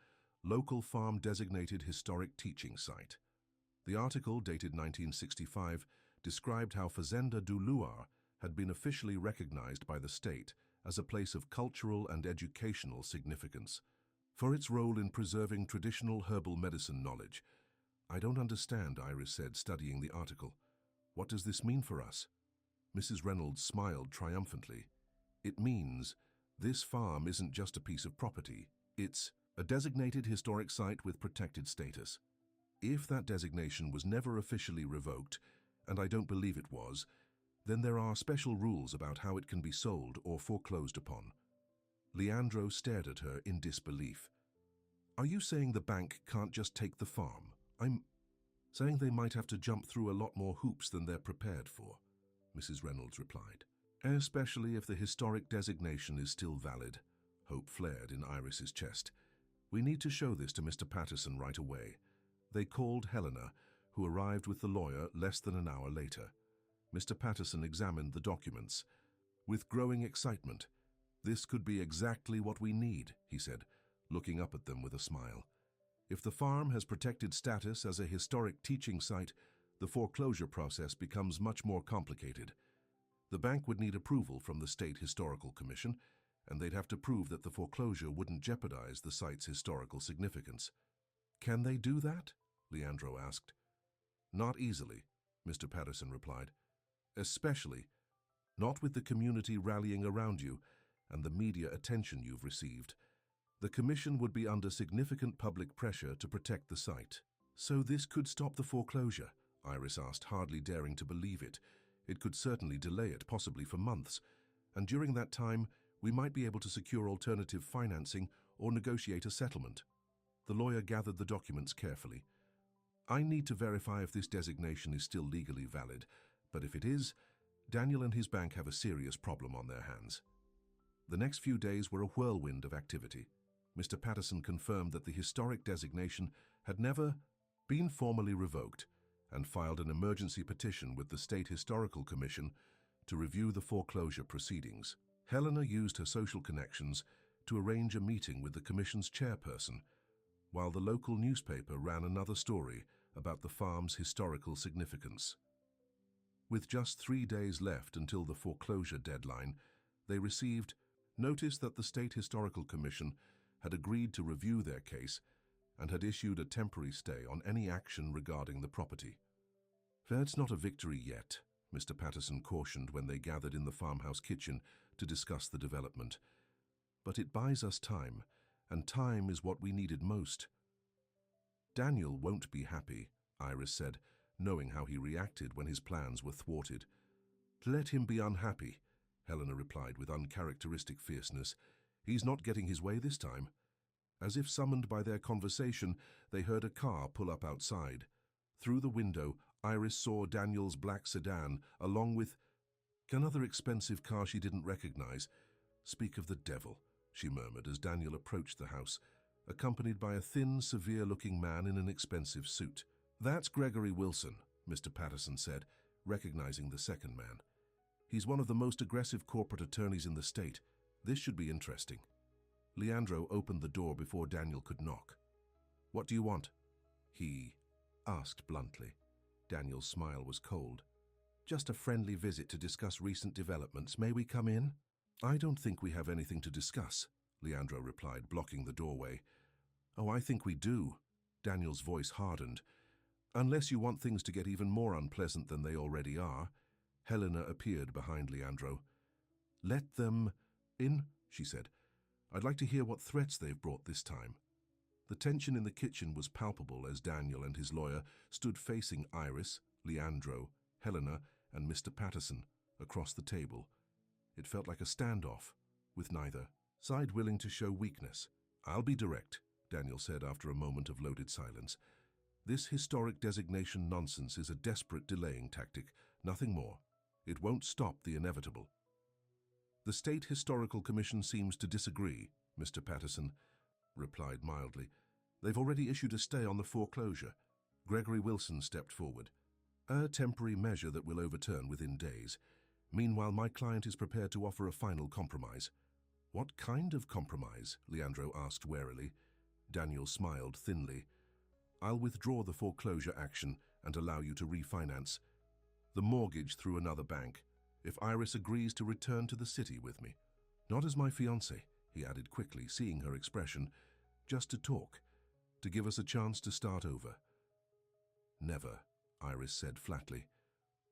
Local Farm Designated Historic Teaching Site. The article, dated 1965, described how Fazenda do Luar had been officially recognized by the state as a place of cultural and educational significance for its role in preserving traditional herbal medicine knowledge. I don't understand, Iris said, studying the article. What does this mean for us? Mrs. Reynolds smiled triumphantly. It means this farm isn't just a piece of property. It's a designated historic site with protected status. If that designation was never officially revoked, and I don't believe it was, then there are special rules about how it can be sold or foreclosed upon. Leandro stared at her in disbelief. Are you saying the bank can't just take the farm? I'm saying they might have to jump through a lot more hoops than they're prepared for, Mrs. Reynolds replied. Especially if the historic designation is still valid. Hope flared in Iris's chest. We need to show this to Mr. Patterson right away. They called Helena, who arrived with the lawyer less than an hour later. Mr. Patterson examined the documents. With growing excitement, this could be exactly what we need, he said, looking up at them with a smile. If the farm has protected status as a historic teaching site, the foreclosure process becomes much more complicated. The bank would need approval from the State Historical Commission, and they'd have to prove that the foreclosure wouldn't jeopardize the site's historical significance. Can they do that? Leandro asked. Not easily, Mr. Patterson replied. Especially not with the community rallying around you and the media attention you've received. The commission would be under significant public pressure to protect the site. So this could stop the foreclosure? Iris asked, hardly daring to believe it. It could certainly delay it, possibly for months. And during that time, we might be able to secure alternative financing or negotiate a settlement. The lawyer gathered the documents carefully. I need to verify if this designation is still legally valid, but if it is, Daniel and his bank have a serious problem on their hands. The next few days were a whirlwind of activity. Mr. Patterson confirmed that the historic designation had never been formally revoked and filed an emergency petition with the State Historical Commission to review the foreclosure proceedings. Helena used her social connections to arrange a meeting with the commission's chairperson, while the local newspaper ran another story about the farm's historical significance. With just 3 days left until the foreclosure deadline, they received notice that the State Historical Commission had agreed to review their case and had issued a temporary stay on any action regarding the property. "That's not a victory yet," Mr. Patterson cautioned when they gathered in the farmhouse kitchen to discuss the development. "But it buys us time, and time is what we needed most." "Daniel won't be happy," Iris said, knowing how he reacted when his plans were thwarted. "Let him be unhappy," Helena replied with uncharacteristic fierceness. "He's not getting his way this time." As if summoned by their conversation, they heard a car pull up outside. Through the window, Iris saw Daniel's black sedan, along with another expensive car she didn't recognize. "Speak of the devil," she murmured as Daniel approached the house, accompanied by a thin, severe-looking man in an expensive suit. "That's Gregory Wilson," Mr. Patterson said, recognizing the second man. "He's one of the most aggressive corporate attorneys in the state. This should be interesting." Leandro opened the door before Daniel could knock. "What do you want?" he asked bluntly. Daniel's smile was cold. "Just a friendly visit to discuss recent developments. May we come in?" "I don't think we have anything to discuss," Leandro replied, blocking the doorway. "Oh, I think we do." Daniel's voice hardened. "Unless you want things to get even more unpleasant than they already are." Helena appeared behind Leandro. "Let them in," she said. "I'd like to hear what threats they've brought this time." The tension in the kitchen was palpable as Daniel and his lawyer stood facing Iris, Leandro, Helena, and Mr. Patterson across the table. It felt like a standoff, with neither side willing to show weakness. "I'll be direct," Daniel said after a moment of loaded silence. "This historic designation nonsense is a desperate delaying tactic, nothing more. It won't stop the inevitable." "The State Historical Commission seems to disagree," Mr. Patterson replied mildly. "They've already issued a stay on the foreclosure." Gregory Wilson stepped forward. "A temporary measure that will overturn within days. Meanwhile, my client is prepared to offer a final compromise." "What kind of compromise?" Leandro asked warily. Daniel smiled thinly. "I'll withdraw the foreclosure action and allow you to refinance the mortgage through another bank, if Iris agrees to return to the city with me. Not as my fiancé," he added quickly, seeing her expression, "just to talk, to give us a chance to start over." "Never," Iris said flatly.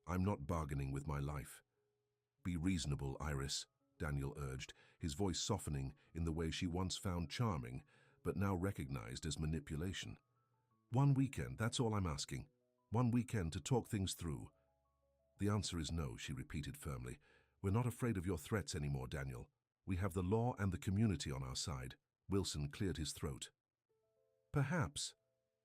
"I'm not bargaining with my life." "Be reasonable, Iris," Daniel urged, his voice softening in the way she once found charming, but now recognized as manipulation. "One weekend, that's all I'm asking. One weekend to talk things through." "The answer is no," she repeated firmly. "We're not afraid of your threats anymore, Daniel. We have the law and the community on our side." Wilson cleared his throat. "Perhaps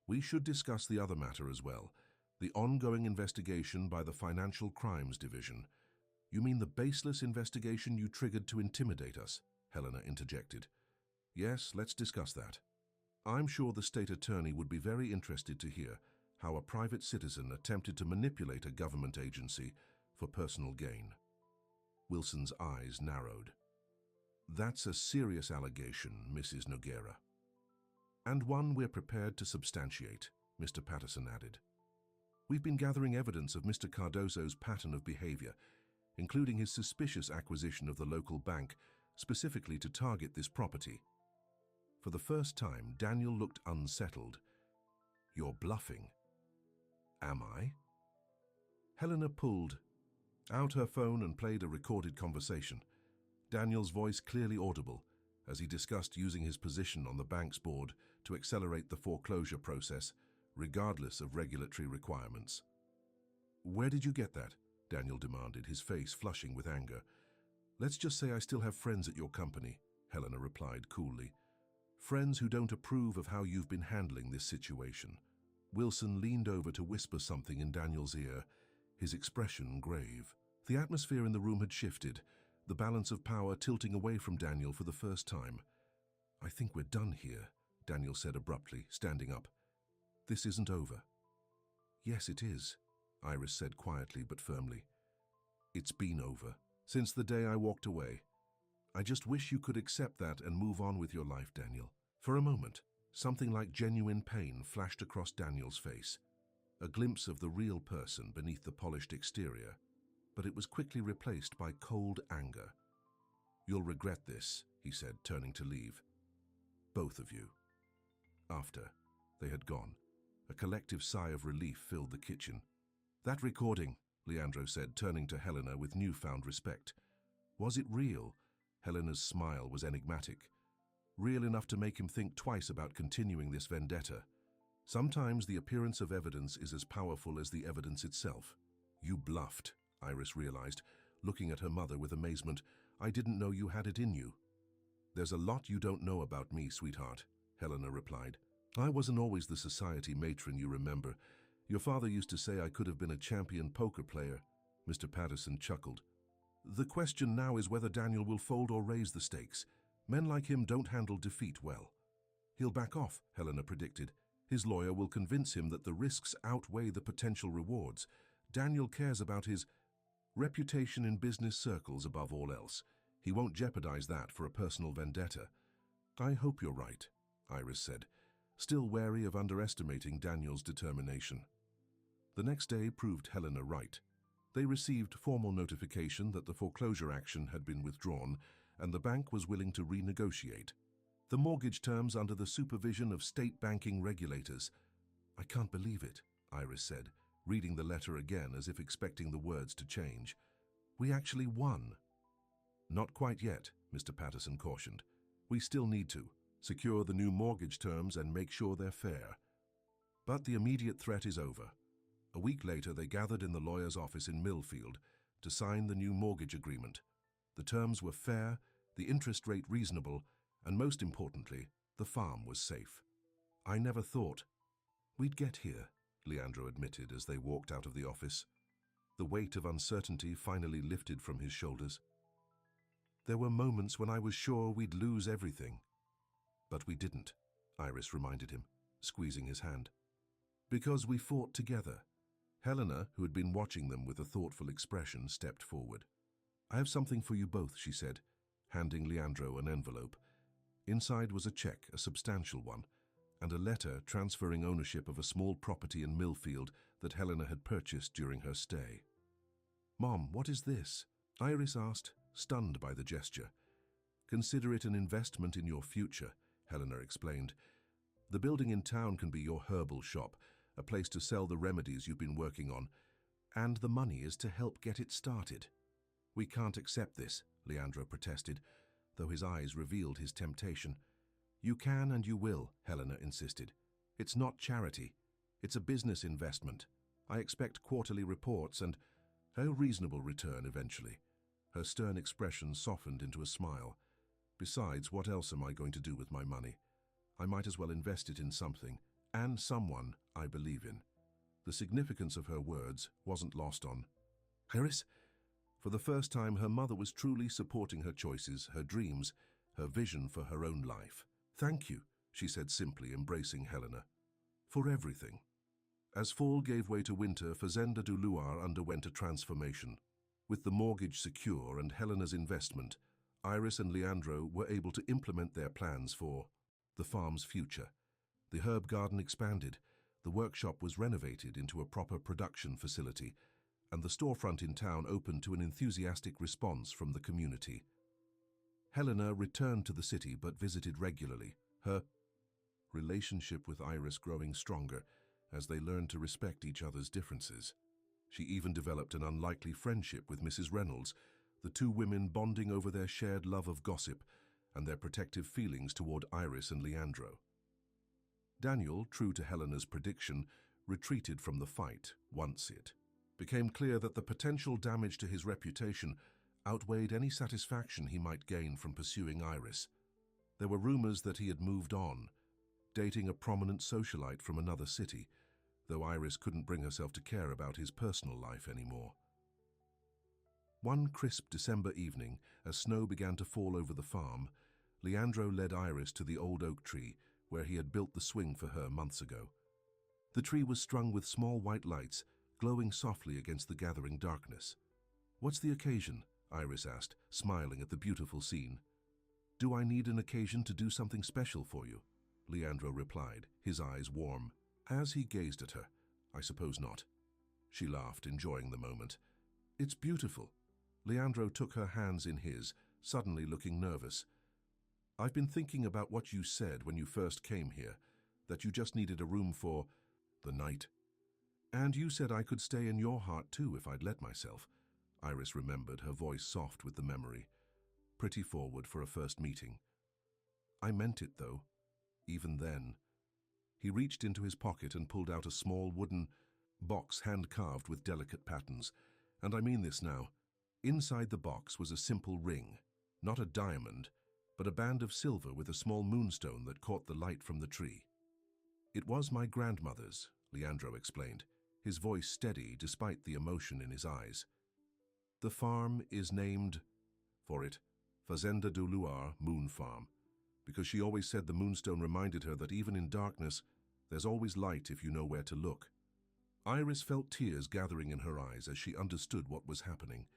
we should discuss the other matter as well, the ongoing investigation by the Financial Crimes Division." "You mean the baseless investigation you triggered to intimidate us?" Helena interjected. "Yes, let's discuss that. I'm sure the state attorney would be very interested to hear how a private citizen attempted to manipulate a government agency for personal gain." Wilson's eyes narrowed. "That's a serious allegation, Mrs. Noguera. And one we're prepared to substantiate," Mr. Patterson added. "We've been gathering evidence of Mr. Cardozo's pattern of behavior, including his suspicious acquisition of the local bank, specifically to target this property." For the first time, Daniel looked unsettled. "You're bluffing." "Am I?" Helena pulled out her phone and played a recorded conversation, Daniel's voice clearly audible, as he discussed using his position on the bank's board to accelerate the foreclosure process, regardless of regulatory requirements. "Where did you get that?" Daniel demanded, his face flushing with anger. "Let's just say I still have friends at your company," Helena replied coolly. "Friends who don't approve of how you've been handling this situation." Wilson leaned over to whisper something in Daniel's ear, his expression grave. The atmosphere in the room had shifted, the balance of power tilting away from Daniel for the first time. "I think we're done here," Daniel said abruptly, standing up. "This isn't over." "Yes, it is," Iris said quietly but firmly. It's been over. Since the day I walked away. I just wish you could accept that and move on with your life, Daniel. For a moment, something like genuine pain flashed across Daniel's face. A glimpse of the real person beneath the polished exterior, but it was quickly replaced by cold anger. "You'll regret this," he said, turning to leave. "Both of you." After they had gone, a collective sigh of relief filled the kitchen. "That recording," Leandro said, turning to Helena with newfound respect. "Was it real?" Helena's smile was enigmatic. "Real enough to make him think twice about continuing this vendetta. Sometimes the appearance of evidence is as powerful as the evidence itself." "You bluffed," Iris realized, looking at her mother with amazement. "I didn't know you had it in you." "There's a lot you don't know about me, sweetheart," Helena replied. "I wasn't always the society matron you remember. Your father used to say I could have been a champion poker player." Mr. Patterson chuckled. "The question now is whether Daniel will fold or raise the stakes. Men like him don't handle defeat well." "He'll back off," Helena predicted. "His lawyer will convince him that the risks outweigh the potential rewards. Daniel cares about his reputation in business circles above all else. He won't jeopardize that for a personal vendetta." "I hope you're right," Iris said, still wary of underestimating Daniel's determination. The next day proved Helena right. They received formal notification that the foreclosure action had been withdrawn and the bank was willing to renegotiate the mortgage terms under the supervision of state banking regulators. "I can't believe it," Iris said, reading the letter again as if expecting the words to change. "We actually won." "Not quite yet," Mr. Patterson cautioned. "We still need to secure the new mortgage terms and make sure they're fair. But the immediate threat is over." A week later, they gathered in the lawyer's office in Millfield to sign the new mortgage agreement. The terms were fair, the interest rate reasonable, and most importantly, the farm was safe. "I never thought we'd get here," Leandro admitted as they walked out of the office. The weight of uncertainty finally lifted from his shoulders. "There were moments when I was sure we'd lose everything." "But we didn't," Iris reminded him, squeezing his hand. "Because we fought together." Helena, who had been watching them with a thoughtful expression, stepped forward. "I have something for you both," she said, handing Leandro an envelope. Inside was a check, a substantial one, and a letter transferring ownership of a small property in Millfield that Helena had purchased during her stay. "Mom, what is this?" Iris asked, stunned by the gesture. "Consider it an investment in your future," Helena explained. "The building in town can be your herbal shop, a place to sell the remedies you've been working on, and the money is to help get it started." "We can't accept this," Leandro protested, though his eyes revealed his temptation. "You can and you will," Helena insisted. "It's not charity. It's a business investment. I expect quarterly reports and a reasonable return eventually." Her stern expression softened into a smile. "Besides, what else am I going to do with my money? I might as well invest it in something, and someone I believe in." The significance of her words wasn't lost on Iris. For the first time, her mother was truly supporting her choices, her dreams, her vision for her own life. "Thank you," she said simply, embracing Helena. "For everything." As fall gave way to winter, Fazenda do Luar underwent a transformation. With the mortgage secure and Helena's investment, Iris and Leandro were able to implement their plans for the farm's future. The herb garden expanded, the workshop was renovated into a proper production facility, and the storefront in town opened to an enthusiastic response from the community. Helena returned to the city but visited regularly, her relationship with Iris growing stronger as they learned to respect each other's differences. She even developed an unlikely friendship with Mrs. Reynolds, the two women bonding over their shared love of gossip and their protective feelings toward Iris and Leandro. Daniel, true to Helena's prediction, retreated from the fight once it became clear that the potential damage to his reputation outweighed any satisfaction he might gain from pursuing Iris. There were rumors that he had moved on, dating a prominent socialite from another city, though Iris couldn't bring herself to care about his personal life anymore. One crisp December evening, as snow began to fall over the farm, Leandro led Iris to the old oak tree where he had built the swing for her months ago. The tree was strung with small white lights, glowing softly against the gathering darkness. "What's the occasion?" Iris asked, smiling at the beautiful scene. "Do I need an occasion to do something special for you?" Leandro replied, his eyes warm. As he gazed at her, "I suppose not." She laughed, enjoying the moment. "It's beautiful." Leandro took her hands in his, suddenly looking nervous. "I've been thinking about what you said when you first came here, that you just needed a room for the night. And you said I could stay in your heart too if I'd let myself." Iris remembered, her voice soft with the memory. Pretty forward for a first meeting. "I meant it, though. Even then." He reached into his pocket and pulled out a small wooden box hand-carved with delicate patterns. "And I mean this now. Inside the box was a simple ring, not a diamond, but a band of silver with a small moonstone that caught the light from the tree. It was my grandmother's," Leandro explained, his voice steady despite the emotion in his eyes. "The farm is named for it, Fazenda do Luar Moon Farm, because she always said the moonstone reminded her that even in darkness, there's always light if you know where to look." Iris felt tears gathering in her eyes as she understood what was happening.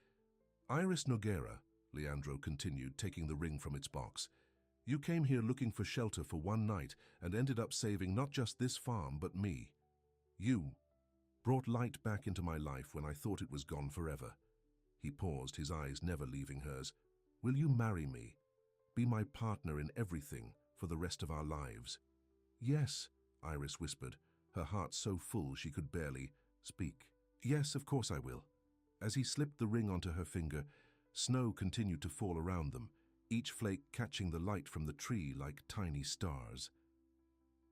"Iris Nogueira," Leandro continued, taking the ring from its box, "you came here looking for shelter for one night and ended up saving not just this farm, but me. You brought light back into my life when I thought it was gone forever." He paused, his eyes never leaving hers. "Will you marry me? Be my partner in everything for the rest of our lives?" "Yes," Iris whispered, her heart so full she could barely speak. "Yes, of course I will." As he slipped the ring onto her finger, snow continued to fall around them, each flake catching the light from the tree like tiny stars.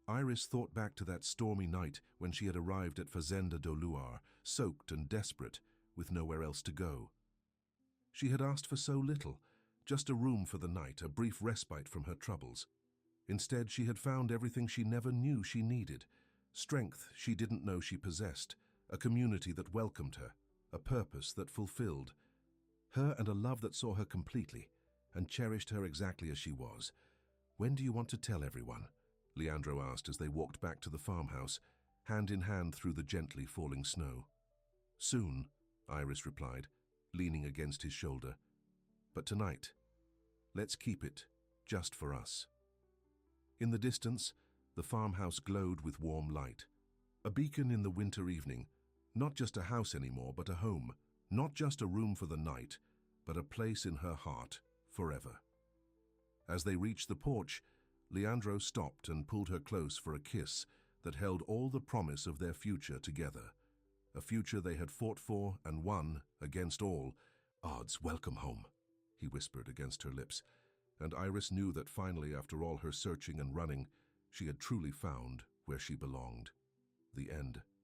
Iris thought back to that stormy night when she had arrived at Fazenda do Luar, soaked and desperate, with nowhere else to go. She had asked for so little, just a room for the night, a brief respite from her troubles. Instead, she had found everything she never knew she needed, strength she didn't know she possessed, a community that welcomed her, a purpose that fulfilled her, and a love that saw her completely and cherished her exactly as she was. "When do you want to tell everyone?" Leandro asked as they walked back to the farmhouse, hand in hand through the gently falling snow. "Soon," Iris replied, leaning against his shoulder. "But tonight, let's keep it just for us." In the distance, the farmhouse glowed with warm light. A beacon in the winter evening, not just a house anymore, but a home. Not just a room for the night, but a place in her heart forever. As they reached the porch, Leandro stopped and pulled her close for a kiss that held all the promise of their future together. A future they had fought for and won against all odds. "Welcome home," he whispered against her lips, and Iris knew that finally, after all her searching and running, she had truly found where she belonged. The end.